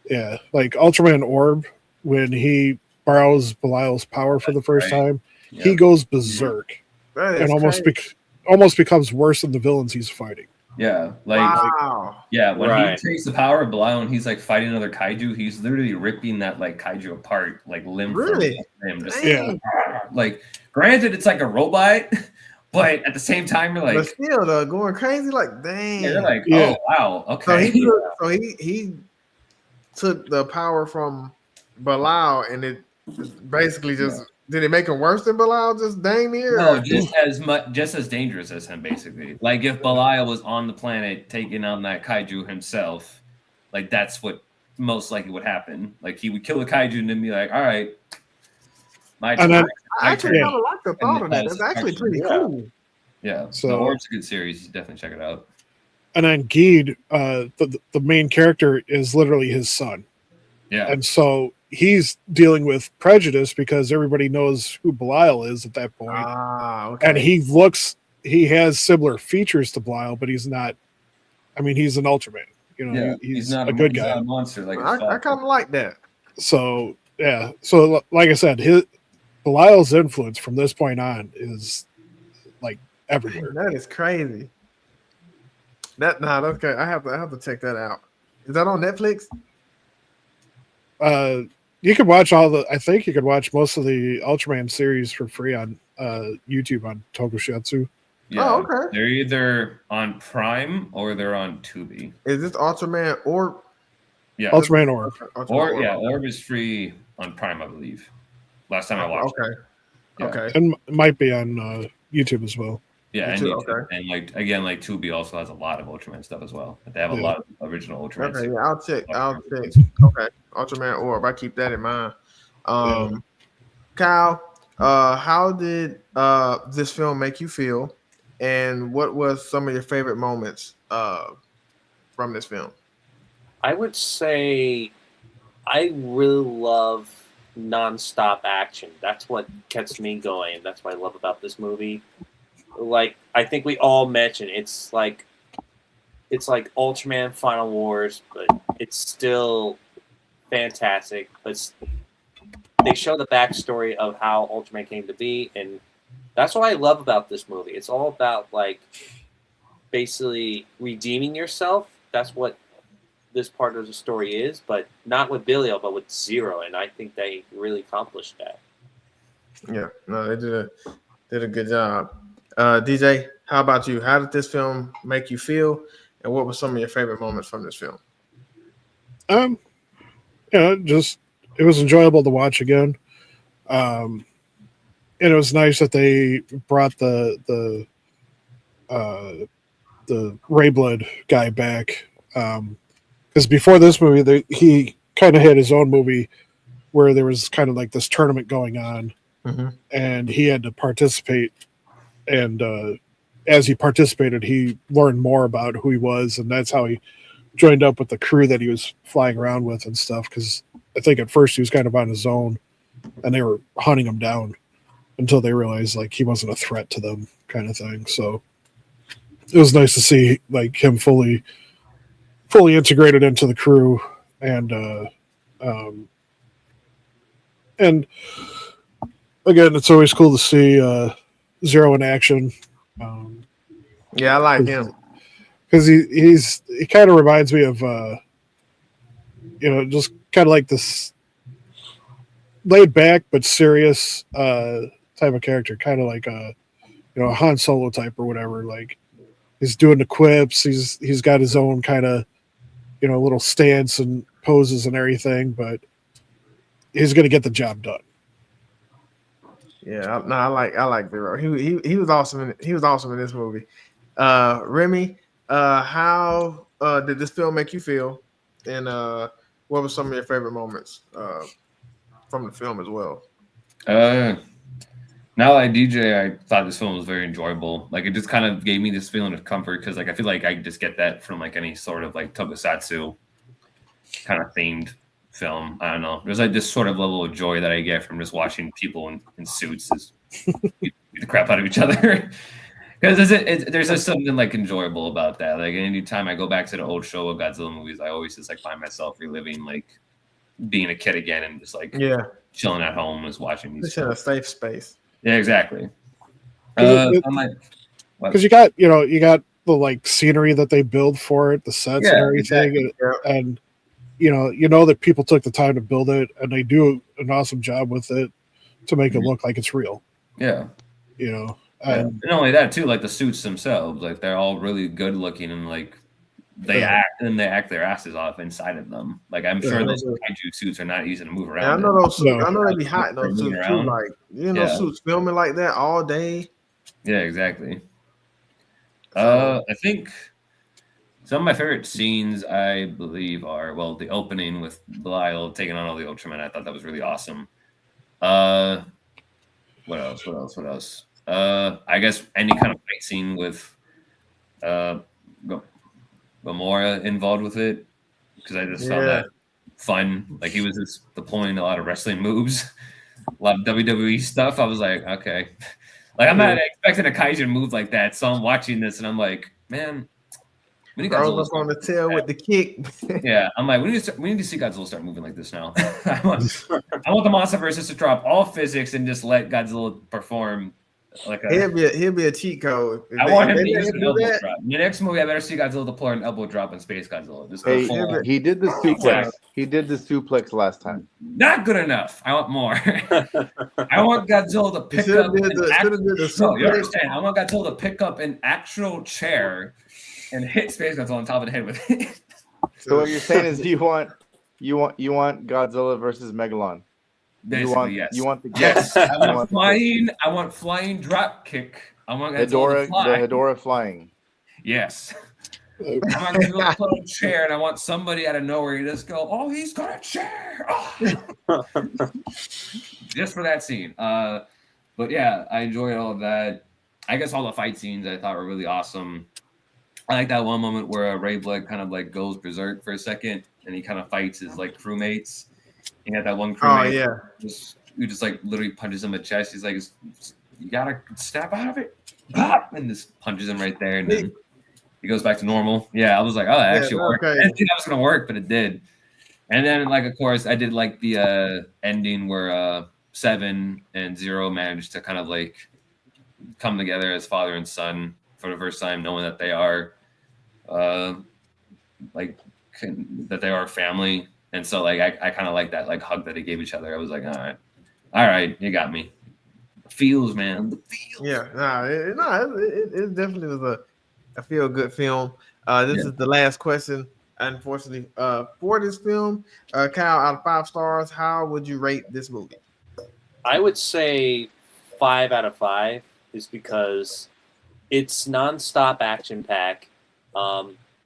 Yeah, like Ultraman Orb, when he borrows Belial's power for the first time, he goes berserk and almost becomes worse than the villains he's fighting. Yeah, like wow. Yeah, when he takes the power of Belial and he's like fighting another kaiju, he's literally ripping that like kaiju apart, like limb from him. Just like, granted, it's like a robot, but at the same time, you're like, but still, though, going crazy, like, dang. Yeah, you're like, oh wow, okay. So he took the power from Belial, and it basically just did it make him worse than Belial? Just dang near? No, just as dangerous as him, basically. Like if Belial was on the planet taking on that kaiju himself, like that's what most likely would happen. Like he would kill the kaiju and then be like, all right, my turn. I actually kind of like the thought of that. That's actually pretty cool. Yeah, so the Orb's a good series. You should definitely check it out. And then Geed, the main character is literally his son. Yeah. And so he's dealing with prejudice because everybody knows who Belial is at that point. Okay. And he has similar features to Belial, but he's not, I mean, he's an Ultraman. You know, he's not a good guy. Not a monster. Like I kind of like that. So, yeah. So, like I said, Belial's influence from this point on is like everywhere. That is crazy. Okay. I have to check that out. Is that on Netflix? You could watch I think you could watch most of the Ultraman series for free on YouTube on Tokusatsu. Yeah, Oh, okay. They're either on Prime or they're on Tubi. Is this Ultraman or? Yeah, Ultraman Orb. Orb is free on Prime, I believe. Last time I watched. Okay. Yeah. Okay. And might be on YouTube as well. Yeah, and YouTube, YouTube. okay. And like again, like Tubi also has a lot of Ultraman stuff as well. They have a lot of original Ultraman. Okay, yeah, I'll check. Okay, Ultraman Orb. I keep that in mind. Kyle, how did this film make you feel, and what was some of your favorite moments from this film? I would say I really love non-stop action. That's what gets me going. That's what I love about this movie. Like, I think we all mentioned, it's like Ultraman Final Wars, but it's still fantastic. But they show the backstory of how Ultraman came to be, and that's what I love about this movie. It's all about, like, basically redeeming yourself. That's what this part of the story is, but not with Billy, but with Zero, and I think they really accomplished that. Yeah, no, they did a good job. DJ, how about you? How did this film make you feel, and what were some of your favorite moments from this film? Just it was enjoyable to watch again. And it was nice that they brought the Ray Blood guy back. Because before this movie, he kind of had his own movie where there was kind of like this tournament going on, and he had to participate. And as he participated, he learned more about who he was, and that's how he joined up with the crew that he was flying around with and stuff. Because I think at first he was kind of on his own, and they were hunting him down until they realized like he wasn't a threat to them, kind of thing. So it was nice to see like him fully integrated into the crew, and again, it's always cool to see Zero in action. Yeah, I like him because he kind of reminds me of just kind of like this laid back but serious type of character, kind of like a Han Solo type or whatever. Like he's doing the quips, he's got his own kind of little stance and poses and everything, but he's going to get the job done. Yeah, I like Zero. He was awesome. He was awesome in this movie. Remy, how did this film make you feel, and what were some of your favorite moments from the film as well? Now I DJ, I thought this film was very enjoyable. Like, it just kind of gave me this feeling of comfort because, like, I feel like I just get that from like any sort of like tokusatsu kind of themed film. I don't know. There's like this sort of level of joy that I get from just watching people in suits just beat the crap out of each other. Because there's just something like enjoyable about that. Like anytime I go back to the old Showa Godzilla movies, I always just like find myself reliving like being a kid again and just like chilling at home and watching these. Just in a safe space. Yeah, exactly. Because you got the like scenery that they build for it, the sets and everything, exactly. and you know that people took the time to build it, and they do an awesome job with it to make it look like it's real. Yeah, and not only that too, like the suits themselves, like they're all really good looking and like they act their asses off inside of them. Like I'm sure those kaiju suits are not easy to move around. Yeah, I know those suits. I know they be hot in those suits too. Like suits filming like that all day. Yeah, exactly. I think some of my favorite scenes, I believe, are the opening with Belial taking on all the Ultramen. I thought that was really awesome. What else? I guess any kind of fight scene with Gamora involved with it, because I just found that fun. Like he was just deploying a lot of wrestling moves, a lot of WWE stuff. I was like, okay, like I'm not expecting a kaiju move like that. So I'm watching this and I'm like, man, we need Godzilla on the tail with the kick. Yeah, I'm like, we need to see Godzilla start moving like this now. I want the Monster versus to drop all physics and just let Godzilla perform Like he'll be a cheat code. I want him to let use him an do elbow that, drop. In the next movie, I better see Godzilla deploy an elbow drop in Space Godzilla. Just Hey, full he did the suplex. Yeah. He did the suplex last time. not good enough. I want more. I want Godzilla to pick should have up did an the actual. No, you suplex. understand? I want Godzilla to pick up an actual chair and hit Space Godzilla on top of the head with it. So what you're saying is you want Godzilla versus Megalon. Basically, yes. You want the yes. I you want the flying. I want flying drop kick. I want Godzilla Hedorah, to fly. the Hedorah flying. Yes. I want Godzilla to put on a chair, and I want somebody out of nowhere to just go, "Oh, he's got a chair!" Oh. Just for that scene. But yeah, I enjoyed all of that. I guess all the fight scenes I thought were really awesome. I like that one moment where Ray Blood kind of like goes berserk for a second, and he kind of fights his like crewmates. He had that one crewmate who just like literally punches him in the chest. He's like, "You gotta snap out of it," and just punches him right there, and then he goes back to normal. Yeah, I was like, "Oh, that actually worked." I didn't think that was gonna work, but it did. And then, like, of course, I did like the ending where 7 and 0 managed to kind of like come together as father and son for the first time, knowing that they are that they are family. And so like I kind of like that like hug that they gave each other. I was like, all right, you got me. The feels, man. The feels. Yeah, it definitely was a feel good film. This is the last question, unfortunately, for this film. Kyle, out of 5 stars, how would you rate this movie? I would say 5 out of 5, is because it's nonstop action pack.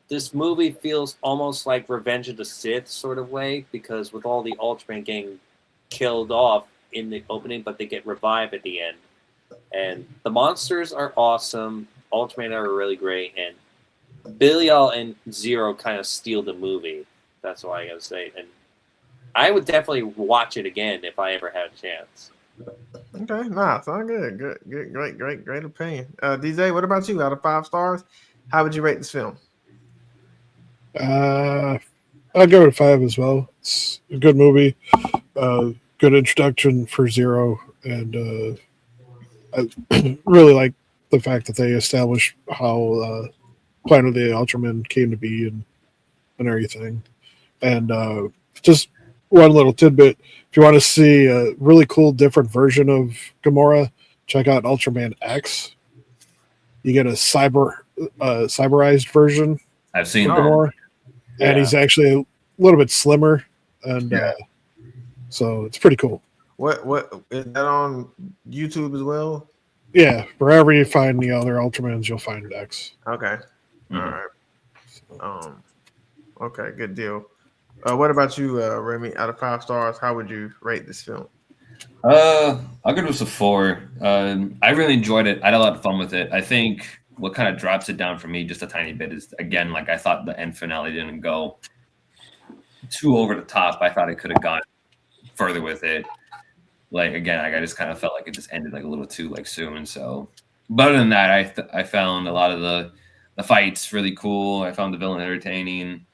This movie feels almost like Revenge of the Sith sort of way, because with all the Ultraman getting killed off in the opening, but they get revived at the end. And the monsters are awesome. Ultraman are really great. And Belial and Zero kind of steal the movie. That's all I gotta say. And I would definitely watch it again if I ever had a chance. Okay, sound good. Good, great opinion. DJ, what about you? Out of 5 stars, how would you rate this film? I'll give it a 5 as well. It's a good movie. Good introduction for Zero, and I really like the fact that they established how Planet of the Ultraman came to be and everything. And just one little tidbit: if you want to see a really cool, different version of Gamora, check out Ultraman X. You get a cyberized version. I've seen Gamora. And he's actually a little bit slimmer, and so it's pretty cool. What is that on YouTube as well? Yeah, wherever you find the other Ultramans, you'll find X. Okay, all right. Okay, good deal. What about you, Remy? Out of 5 stars, how would you rate this film? I'll give this a 4. I really enjoyed it. I had a lot of fun with it. I think what kind of drops it down for me just a tiny bit is, again, like I thought the end finale didn't go too over the top. I thought it could have gone further with it. Like, again, I just kind of felt like it just ended like a little too like soon. So, but other than that, I found a lot of the fights really cool. I found the villain entertaining.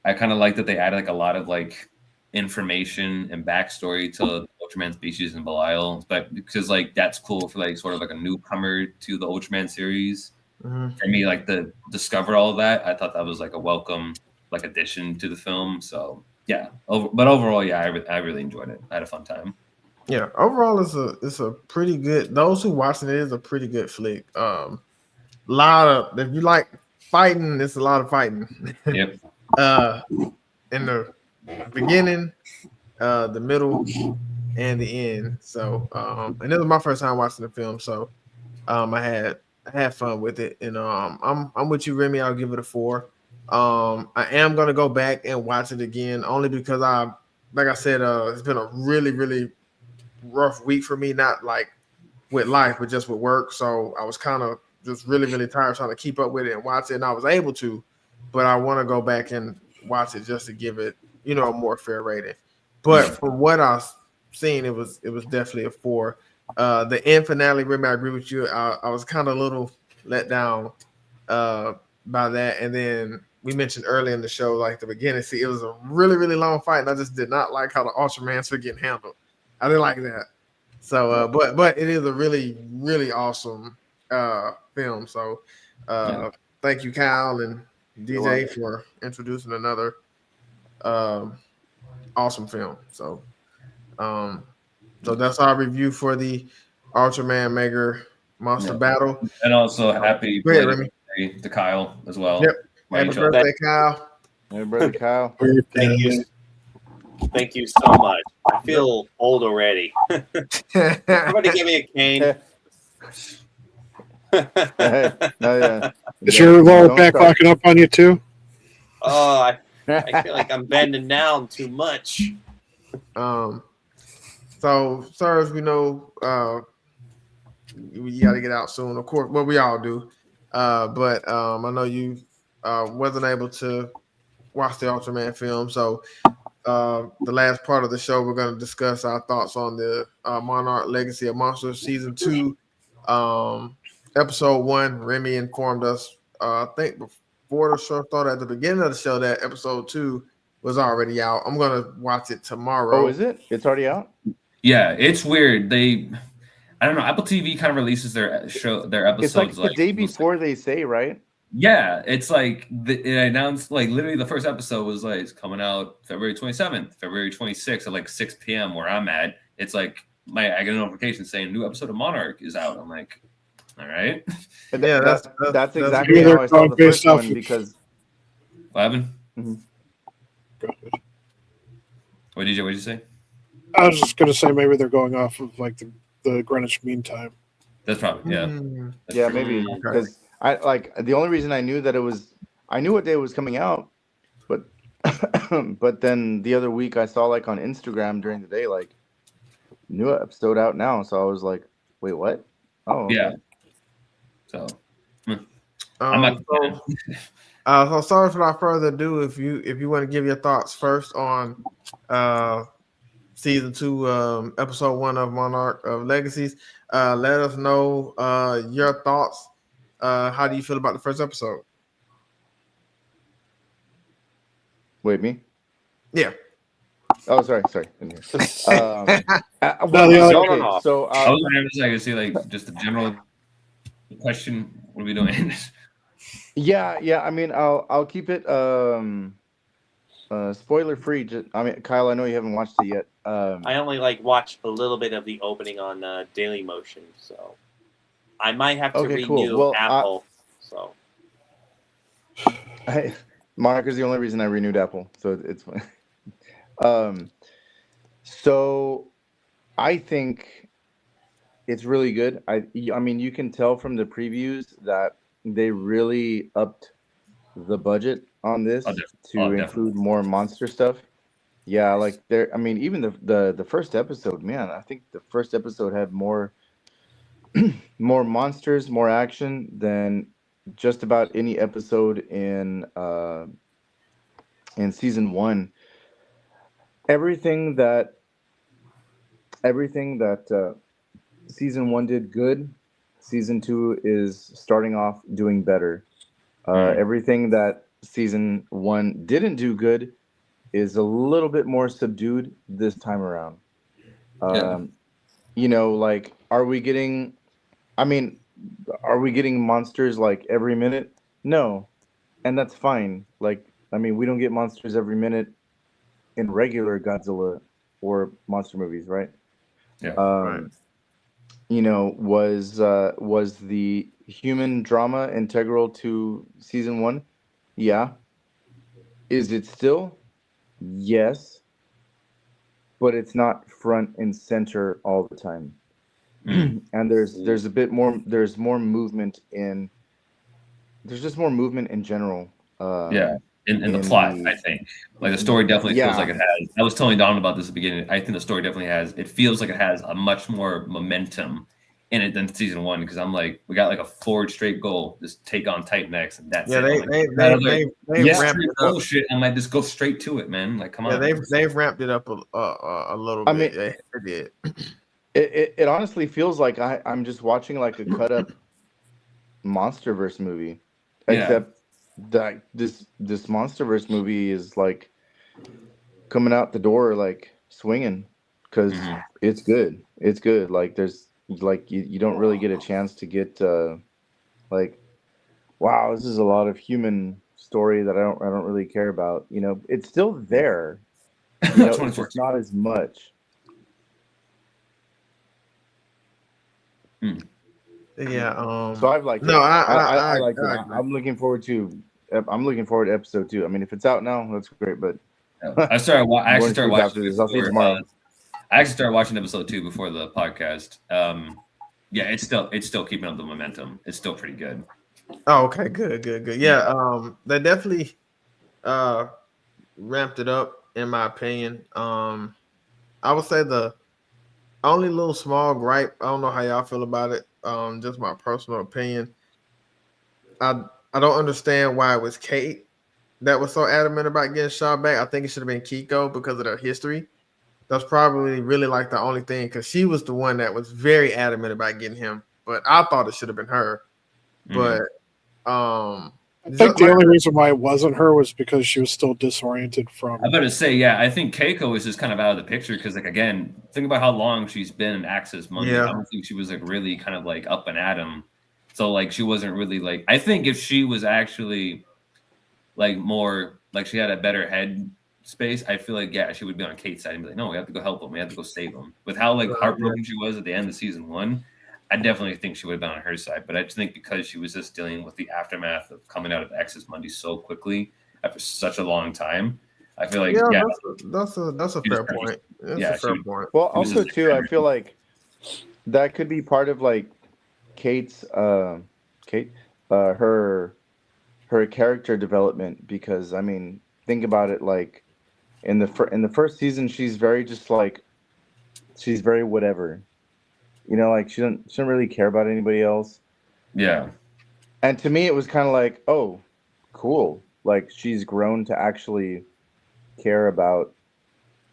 I kind of like that they added like a lot of like information and backstory to Ultraman species and Belial, but because like that's cool for like sort of like a newcomer to the Ultraman series. For me, like to discover all of that, I thought that was like a welcome like addition to the film. So yeah, but overall, yeah, I really enjoyed it. I had a fun time. Yeah, overall, it's a pretty good. Those who watching it is a pretty good flick. Lot of, if you like fighting, it's a lot of fighting. Yep. In the beginning, the middle, and the end. So, and it was my first time watching the film, so I had fun with it, and I'm with you, Remy. I'll give it a 4. I am gonna go back and watch it again, only because like I said, it's been a really, really rough week for me, not like with life, but just with work. So I was kind of just really, really tired trying to keep up with it and watch it, and I was able to, but I want to go back and watch it just to give it, a more fair rating. But from what I've seen, it was definitely a 4. The end finale, Remy, I agree with you. I was kind of a little let down by that. And then we mentioned earlier in the show, like the beginning, it was a really, really long fight, and I just did not like how the Ultramans were getting handled. I didn't like that. So, but it is a really, really awesome film. So, thank you, Kyle and DJ, for introducing another awesome film. So, so that's our review for the UltraMan Mega Monster Battle. And also happy Go ahead, birthday to Kyle as well. Yep. Happy birthday, Kyle. Hey, brother Kyle. Thank you. Thank you so much. I feel old already. Somebody give me a cane. Is your lower back locking up on you too? Oh, I feel like I'm bending down too much. So, sirs, we know we got to get out soon. Of course, well, we all do. But I know you wasn't able to watch the Ultraman film. So, the last part of the show, we're going to discuss our thoughts on the Monarch Legacy of Monsters Season 2, Episode 1. Remy informed us, I think before the show started, at the beginning of the show, that Episode 2 was already out. I'm going to watch it tomorrow. Oh, is it? It's already out? Yeah, it's weird. I don't know. Apple TV kind of releases their episodes. It's like the day before they say, right? Yeah, it's like it announced, like literally the first episode was like it's coming out February 27th, February 26th at like 6 p.m. where I'm at. It's like I get a notification saying a new episode of Monarch is out. I'm like, all right. Yeah, that's exactly how I saw the first one because. What happened? Mm-hmm. What did you say? I was just gonna say maybe they're going off of like the Greenwich Mean Time. That's probably Yeah, maybe because I like the only reason I knew that I knew what day it was coming out, but but then the other week I saw like on Instagram during the day like new episode out now, so I was like, wait, what? Oh, okay. Yeah. So I'm not. So sorry for not further ado. If you want to give your thoughts first on Season 2, Episode 1 of Monarch of Legacies, let us know your thoughts. How do you feel about the first episode? Wait, me? Yeah. Oh, sorry. No. So I was wondering if I could see like just a general question. What are we doing? Yeah. I mean, I'll keep it spoiler free. I mean, Kyle, I know you haven't watched it yet. I only watched a little bit of the opening on Daily Motion, so I might have to renew cool. Well, Apple. So Monarch is the only reason I renewed Apple, so it's fine. So I think it's really good. I mean, you can tell from the previews that they really upped the budget on this to include more monster stuff. Yeah, like I mean, even the first episode, man, I think the first episode had more monsters, more action than just about any episode in Season 1. Everything that Season 1 did good, Season 2 is starting off doing better. Everything that Season 1 didn't do good is a little bit more subdued this time around. You know, like, are we getting monsters like every minute? No. And that's fine. Like, I mean, we don't get monsters every minute in regular Godzilla or monster movies, right? Yeah. Right. You know, was the human drama integral to Season 1? Yeah. Is it still? Yes. But it's not front and center all the time. And there's a bit more. There's more movement in. There's just more movement in general. In the plot, I think like the story definitely feels like it has. I was telling Don about this at the beginning. I think the story definitely has. It feels like it has a much more momentum in it than Season 1 because I'm like we got like a forward straight goal, just take on Titan X, and that's it. They ramped it up. Bullshit. I might just go straight to it, man. Like come on. They've ramped it up a little bit. I mean, they did. It honestly feels like I'm just watching like a cut up MonsterVerse movie, except that this MonsterVerse movie is like coming out the door like swinging. because it's good. It's good. Like there's like you don't really get a chance to get like, wow, this is a lot of human story that I don't really care about. You know, it's still there. You know, it's just not as much. Yeah. So I've liked it. No, I liked it. agree. I'm looking forward to episode 2. I mean, if it's out now, that's great. But I actually started watching after this. I'll see you tomorrow. I actually started watching episode 2 before the podcast. Yeah, it's still keeping up the momentum. It's still pretty good. Oh, okay, good. Yeah, they definitely ramped it up in my opinion. I would say the only little small gripe, I don't know how y'all feel about it. Just my personal opinion. I don't understand why it was Kate that was so adamant about getting Shaw back. I think it should have been Kiko because of their history. That's probably really like the only thing because she was the one that was very adamant about getting him. But I thought it should have been her. But I think the only reason why it wasn't her was because she was still disoriented from. I'm about to say, yeah, I think Keiko is just kind of out of the picture because, like, again, think about how long she's been in Access Monday. Yeah. I don't think she was like really kind of like up and at him. So like she wasn't really like. I think if she was actually like more like she had a better head space, I feel like she would be on Kate's side and be like, no, we have to go help him. We have to go save him. With how like heartbroken she was at the end of season 1. I definitely think she would have been on her side, but I just think because she was just dealing with the aftermath of coming out of Access Monday so quickly after such a long time, I feel like that's a fair point. That's a fair point. Well, also too, I feel like that could be part of like Kate's her character development because I mean, think about it like in the first season, she's very whatever. You know, like she doesn't really care about anybody else. Yeah. And to me, it was kind of like, oh, cool. Like she's grown to actually care about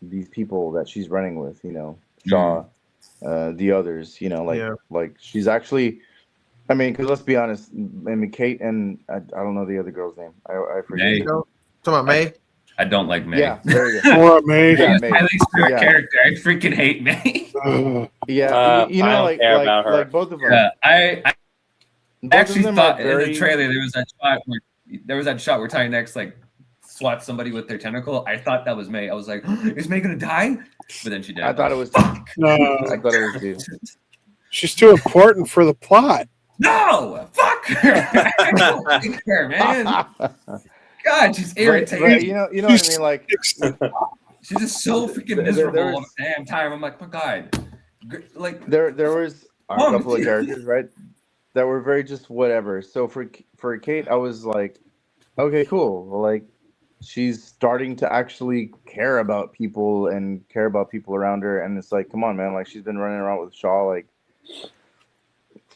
these people that she's running with. You know, Shaw, the others. You know, like she's actually. I mean, because let's be honest. I mean, Kate and I don't know the other girl's name. I forget. May. Talking about May. I don't like May. Yeah, there you go. Or May. Yeah, May. My least favorite character. I freaking hate May. Yeah, you know, like both of them. Yeah, I actually thought in the trailer there was that shot where Tiny X like swats somebody with their tentacle. I thought that was May. I was like, is May gonna die? But then she did. I thought it was. No, I thought it was dude. She's too important for the plot. No, fuck her. I don't like her, man. God, she's irritating. Right, you know what I mean? Like, she's just so freaking miserable all the damn time. I'm like, my God. Like, there was a couple of characters, right, that were very just whatever. So for Kate, I was like, okay, cool. Like, she's starting to actually care about people and care about people around her, and it's like, come on, man. Like, she's been running around with Shaw, like,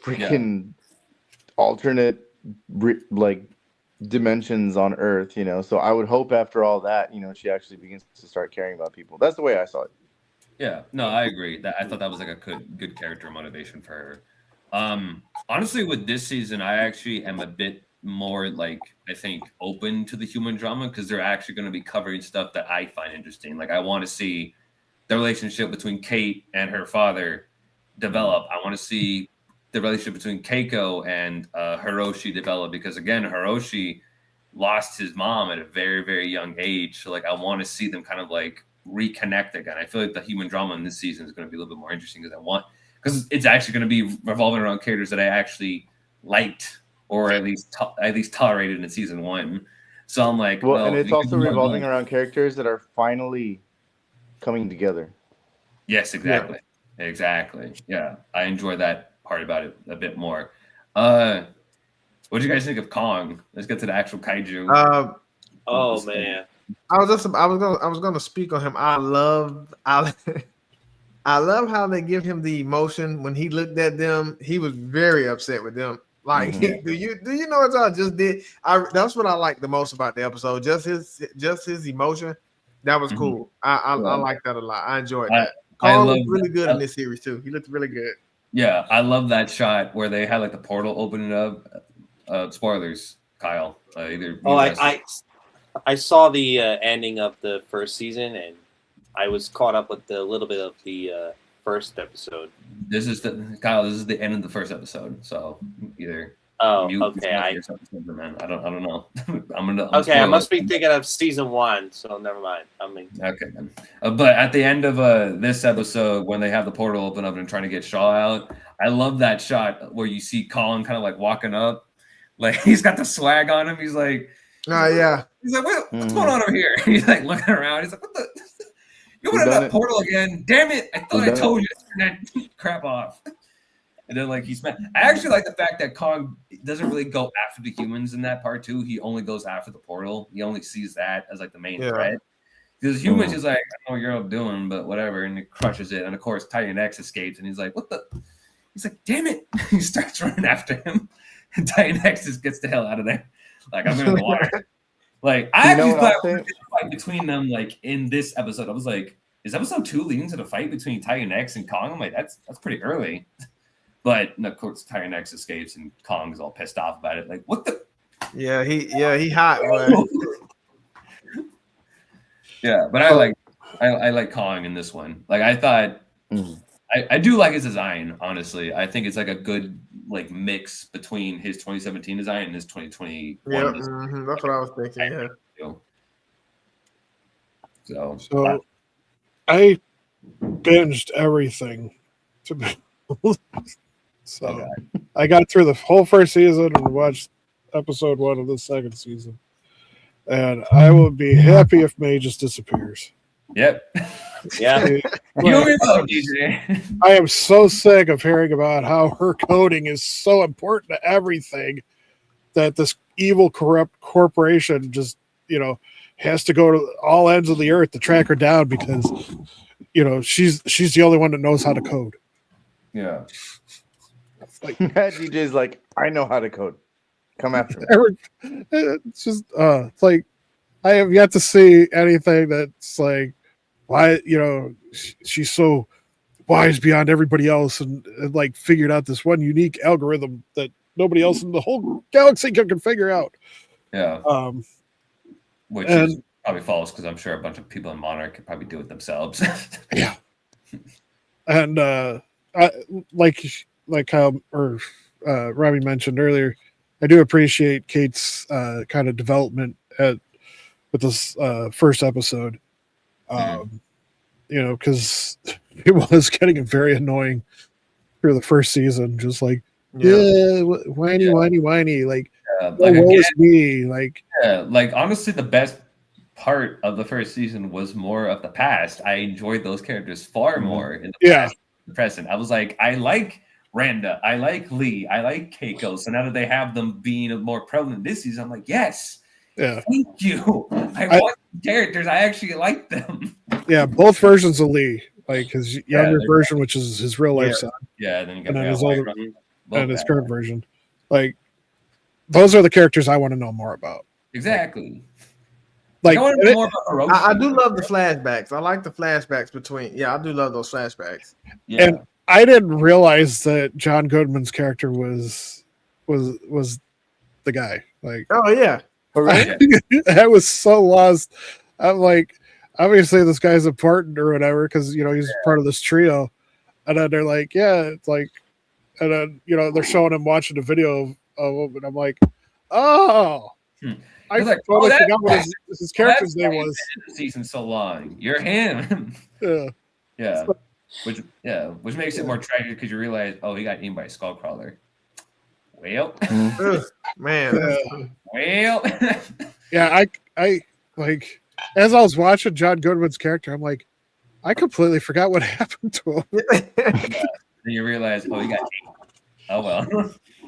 freaking alternate, like, dimensions on Earth, you know. So I would hope after all that, you know, she actually begins to start caring about people. That's the way I saw it. Yeah, no, I agree. I thought that was like a good character motivation for her. Honestly, with this season, I actually am a bit more like I think open to the human drama because they're actually going to be covering stuff that I find interesting. Like I want to see the relationship between Kate and her father develop. I want to see the relationship between Keiko and Hiroshi develop because again, Hiroshi lost his mom at a very, very young age. So like I want to see them kind of like reconnect again. I feel like the human drama in this season is going to be a little bit more interesting because it's actually going to be revolving around characters that I actually liked or at least tolerated in season 1. So I'm like, well and it's also revolving around characters that are finally coming together. Yes, exactly. Yeah. Exactly. Yeah, I enjoy that part about it a bit more. What do you guys think of Kong? Let's get to the actual kaiju. Oh man, I was gonna speak on him. I love how they give him the emotion when he looked at them. He was very upset with them. Like, do you know what I just did? That's what I like the most about the episode. Just his emotion. That was cool. I like that a lot. I enjoyed that. Kong looked really good in this series too. He looked really good. Yeah, I love that shot where they had like the portal opening up. Spoilers, Kyle. I saw the ending of the first season, and I was caught up with a little bit of the first episode. This is the end of the first episode, so either. Oh, okay. I don't know. Okay, I must be thinking of season 1, so never mind. Okay, then. But at the end of this episode, when they have the portal open up and trying to get Shaw out, I love that shot where you see Colin kind of like walking up, like he's got the swag on him. He's like, yeah. He's like, what's going on over here? He's like looking around. He's like, what the? You opened that portal again? Damn it! I thought I told you to turn that crap off. And then like he's mad. I actually like the fact that Kong doesn't really go after the humans in that part too. He only goes after the portal. He only sees that as like the main threat. Because humans is like, I don't know what you're all doing, but whatever, and he crushes it. And of course, Titan X escapes, and he's like, what the? He's like, damn it! He starts running after him, and Titan X just gets the hell out of there. Like I'm in the water. Like I actually thought there was a fight between them. Like in this episode, I was like, is episode 2 leading to the fight between Titan X and Kong? I'm like, that's pretty early. But of course, Titan X escapes, and Kong is all pissed off about it. Like, what the? Yeah, he hot, man. Yeah, but I like Kong in this one. Like, I thought I do like his design. Honestly, I think it's like a good like mix between his 2017 design and his 2021. Yeah, that's what I was thinking. Yeah. So I binged everything to be. So I got through the whole first season and watched episode 1 of the second season. And I would be happy if May just disappears. Yep. Yeah. I am so sick of hearing about how her coding is so important to everything that this evil, corrupt corporation just, has to go to all ends of the earth to track her down because, she's the only one that knows how to code. Yeah. Like DJ's like, I know how to code. Come after me. It's just it's like I have yet to see anything that's like why she's so wise beyond everybody else and like figured out this one unique algorithm that nobody else in the whole galaxy can figure out. Yeah. Which is probably false because I'm sure a bunch of people in Monarch could probably do it themselves. Yeah. And like how Robbie mentioned earlier, I do appreciate Kate's kind of development with this first episode. Because it was getting very annoying through the first season, just like whiny, like what was me, like honestly, the best part of the first season was more of the past. I enjoyed those characters far more in the past than the present. I was like, I like Randa, I like Lee, I like Keiko. So now that they have them being more prevalent this season, I'm like, yes, thank you. I want characters. I actually like them. Yeah, both versions of Lee, like his younger version, which is his real life son. Yeah, then you got his older and his current version. Like those are the characters I want to know more about. Exactly. Like I want to know more about Hiroshi. I do love the flashbacks. I like the flashbacks between. Yeah, I do love those flashbacks. Yeah. And I didn't realize that John Goodman's character was the guy. Like, oh yeah, I was so lost. I'm like, obviously this guy's important or whatever because he's part of this trio, and then they're like, it's like, and then they're showing him watching a video of him, and I'm like, oh. I totally forgot what his character's name was. Season so long, you're him. Yeah. Which makes it more tragic because you realize, he got eaten by a skullcrawler. Well, man. Well, yeah. I like as I was watching John Goodman's character, I'm like, I completely forgot what happened to him. Then you realize, he got eaten. Oh well.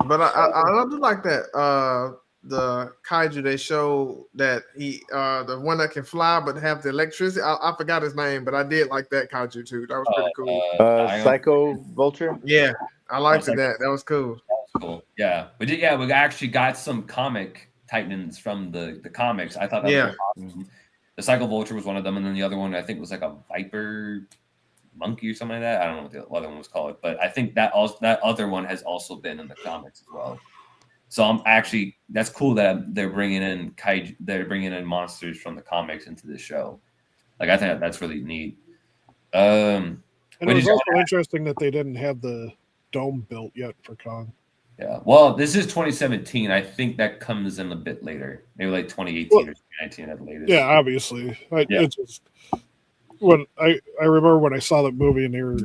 But I do like that. The kaiju they show that he the one that can fly but have the electricity. I forgot his name, but I did like that kaiju too. That was pretty cool. Psycho Vulture. Yeah, I liked that. That was cool. Cool. Yeah, we actually got some comic Titans from the comics. I thought that was awesome. The Psycho Vulture was one of them, and then the other one I think was like a Viper Monkey or something like that. I don't know what the other one was called, but I think that other one has also been in the comics as well. So that's cool that they're bringing in kaiju. They're bringing in monsters from the comics into this show. Like I think that's really neat. And it was also interesting that they didn't have the dome built yet for Kong. Yeah. Well, this is 2017. I think that comes in a bit later. Maybe like 2018 or 2019 at the latest. Yeah, obviously. It just when I remember when I saw that movie and they were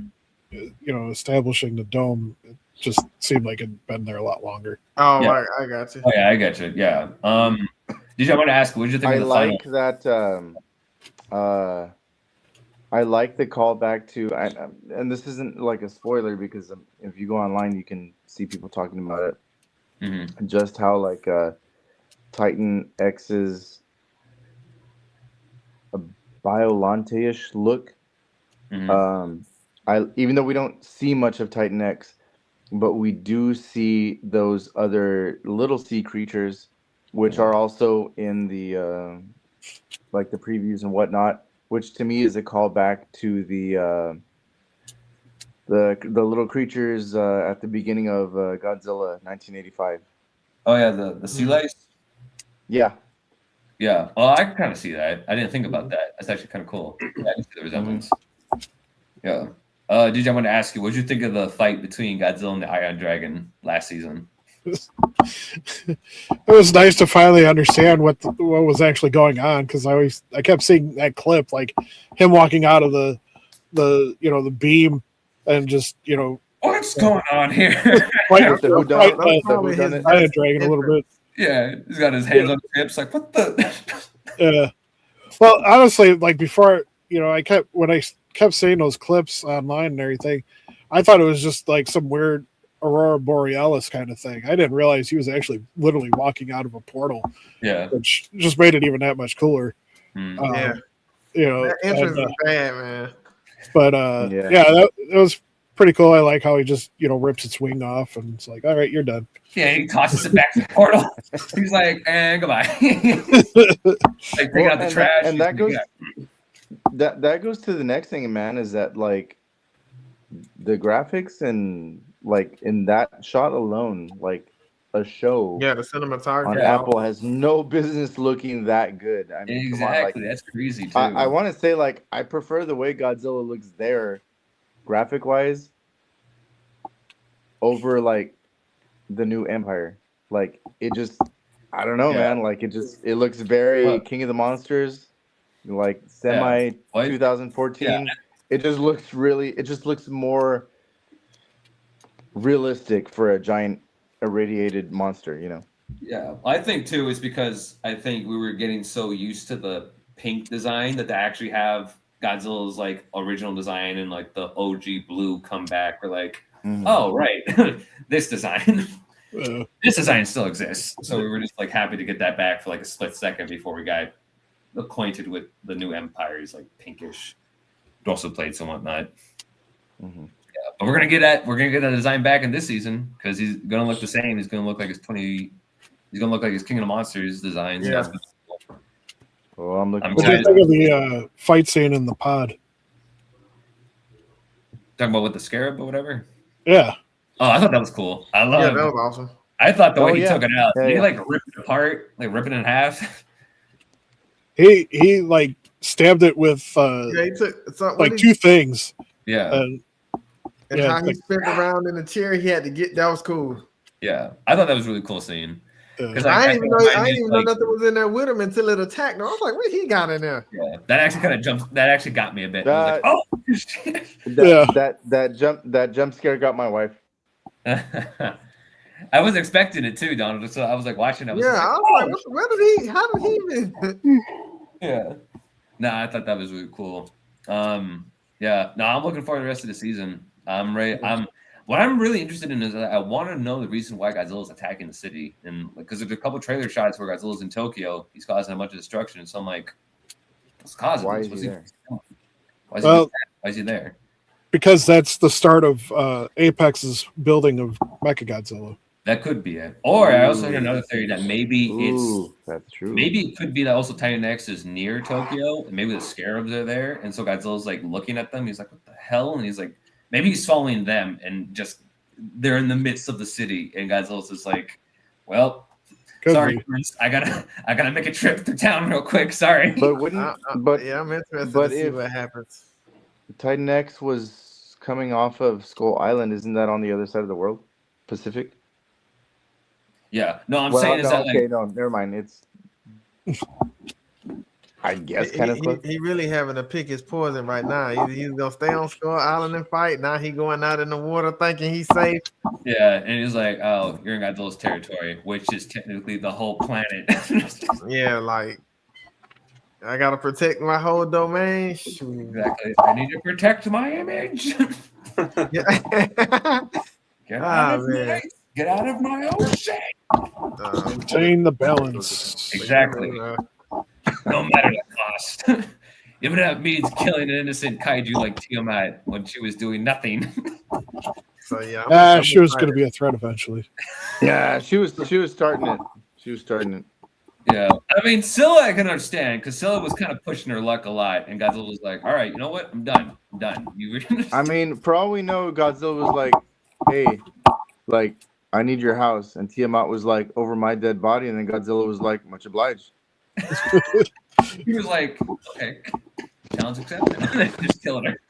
establishing the dome, it just seemed like it'd been there a lot longer. Oh, yeah. I got you. Oh yeah, I got you. Yeah. Did I want to ask? What did you think of the final? I like the callback to, and this isn't like a spoiler because if you go online, you can see people talking about it. Mm-hmm. Just how like Titan X's a Biolante-ish look. Mm-hmm. Even though we don't see much of Titan X, but we do see those other little sea creatures, which are also in the like the previews and whatnot. Which to me is a callback to the little creatures at the beginning of Godzilla 1985. Oh yeah, the sea lice. Yeah. Yeah. Well, I kind of see that. I didn't think about that. That's actually kind of cool. Yeah, I can see the resemblance. Yeah. Did I want to ask you, what did you think of the fight between Godzilla and the Iron Dragon last season? It was nice to finally understand what was actually going on, because I kept seeing that clip, like him walking out of the beam and just what's going on here? Iron Dragon a little bit. Yeah, he's got his hands on his hips, like what the. Yeah. Well, honestly, like before, when I kept seeing those clips online and everything, I thought it was just like some weird Aurora Borealis kind of thing. I didn't realize he was actually literally walking out of a portal. Yeah, which just made it even that much cooler. That entrance is bad, man. But that was pretty cool. I like how he just rips its wing off and it's like, all right, you're done. Yeah, he tosses it back to the portal. He's like, and goodbye. Like take out the trash. And that goes to the next thing, man, is that like the graphics and like in that shot alone, like a show. Yeah, the cinematography on Apple has no business looking that good. I mean, exactly. That's crazy too. I want to say like I prefer the way Godzilla looks there, graphic wise, over like the new Empire. Like it just, I don't know, man. Like it looks very King of the Monsters, like semi 2014. Yeah. It just looks more realistic for a giant irradiated monster, Yeah, I think too is because I think we were getting so used to the pink design that they actually have Godzilla's like original design and like the OG blue come back. We're like, oh right, this design. This design still exists. So we were just like happy to get that back for like a split second before we got acquainted with the new Empire's like pinkish dorsal plates and whatnot. Mm-hmm. Yeah, but we're gonna get that design back in this season because he's gonna look the same. He's gonna look like his King of the Monsters designs. Yeah. Well, I'm looking. What do you think of the fight scene in the pod? Talking about with the scarab or whatever. Yeah. Oh, I thought that was cool. I love. Yeah, that was awesome. I thought the way he took it out, he like ripped it apart, like ripping it in half. He like stabbed it with he took like two things. Yeah. And how he spent around in the chair, he had to get. That was cool. Yeah, I thought that was a really cool scene. Like, I didn't even know nothing was in there with him until it attacked. I was like, what he got in there? Yeah, that actually kind of jumped. That actually got me a bit. I was like, oh, that jump scare got my wife. I was expecting it too, Donald. So I was like watching. I was where did he? How did he even? Yeah. No, I thought that was really cool. Yeah. No, I'm looking forward to the rest of the season. I'm ready. What I'm really interested in is I want to know the reason why Godzilla's attacking the city, and because there's a couple trailer shots where Godzilla's in Tokyo, he's causing a bunch of destruction. So I'm like, what's causing why this? Is he there? Why is he there? Because that's the start of Apex's building of Mechagodzilla. That could be it. Or I also heard another theory that maybe that's true. Maybe it could be that also Titan X is near Tokyo, and maybe the scarabs are there, and so Godzilla's like looking at them. He's like, "What the hell?" And he's like, maybe he's following them, and just they're in the midst of the city, and Godzilla's just like, "Well, Could Sorry, be. Prince. I gotta make a trip through town real quick. Sorry. But wouldn't but yeah, I'm interested but to see if what happens. Titan X was coming off of Skull Island, isn't that on the other side of the world, Pacific? Yeah. No, I'm saying is no, that okay, like no, never mind. It's I guess kind of close. He really having to pick his poison right now. Either he's gonna stay on Skull Island and fight. Now he going out in the water thinking he's safe. yeah, and he's like, oh, you're in Godzilla's territory, which is technically the whole planet. Yeah, like I gotta protect my whole domain. Shoot. Exactly. I need to protect my image. Yeah. Get out of my ocean. Maintain the balance. Exactly. No matter the cost. Even if it means killing an innocent kaiju like Tiamat when she was doing nothing. So yeah, She was going to be a threat eventually. Yeah, she was starting it. She was starting it. Yeah, I mean, Scylla I can understand because Scylla was kind of pushing her luck a lot, and Godzilla was like, "All right, you know what? I'm done. I mean, for all we know, Godzilla was like, "Hey, like, I need your house," and Tiamat was like, "Over my dead body," and then Godzilla was like, "Much obliged." He was like, "Okay, challenge accepted." Just killing her.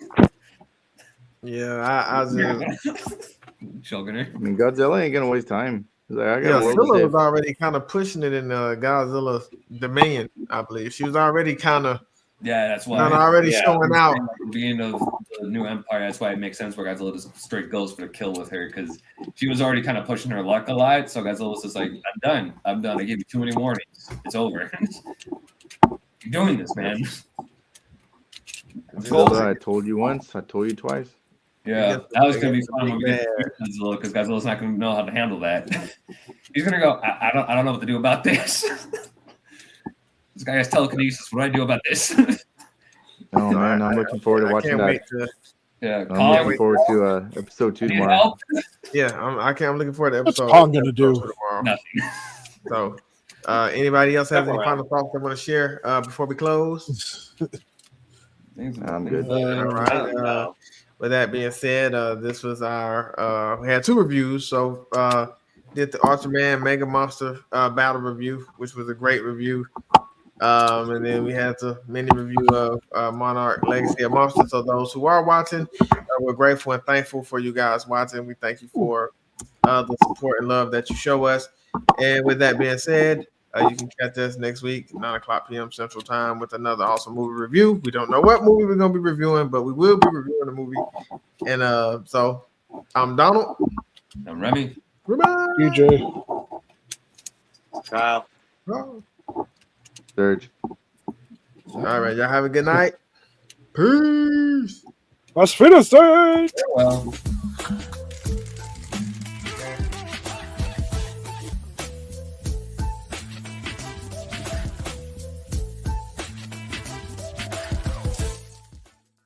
Yeah, I just choking her. I mean, Godzilla ain't gonna waste time. He's like, I got Scylla was already kind of pushing it in Godzilla's dominion, I believe. She was already kind of that's why already showing out. At the beginning of the new Empire, that's why it makes sense where Godzilla just straight goes for the kill with her because she was already kind of pushing her luck a lot. So Godzilla was just like, I'm done. I gave you too many warnings. It's over. You're doing this, man. I told you once. I told you twice. Yeah, that was gonna be fun when we get to Godzilla because Godzilla's not gonna know how to handle that. He's gonna go. I don't know what to do about this. This guy has telekinesis. What do I do about this? Oh man, I'm looking forward to watching that. I'm looking forward to episode 2 tomorrow. Yeah, I'm looking forward to episode. What's Pong gonna do? Tomorrow. Nothing. So, anybody else have any final thoughts they want to share before we close? I'm good. All right. With that being said, this was our we had 2 reviews. So did the UltraMan MegaMonsterBattle review, which was a great review. And then we had the mini review of Monarch Legacy of Monsters. So those who are watching, we're grateful and thankful for you guys watching. We thank you for the support and love that you show us. And with that being said, you can catch us next week, 9:00 p.m. Central Time, with another awesome movie review. We don't know what movie we're going to be reviewing, but we will be reviewing the movie. And so I'm Donald. I'm Remy. DJ. Kyle. Serge. All right, y'all have a good night. Peace. Let's finish it. Well.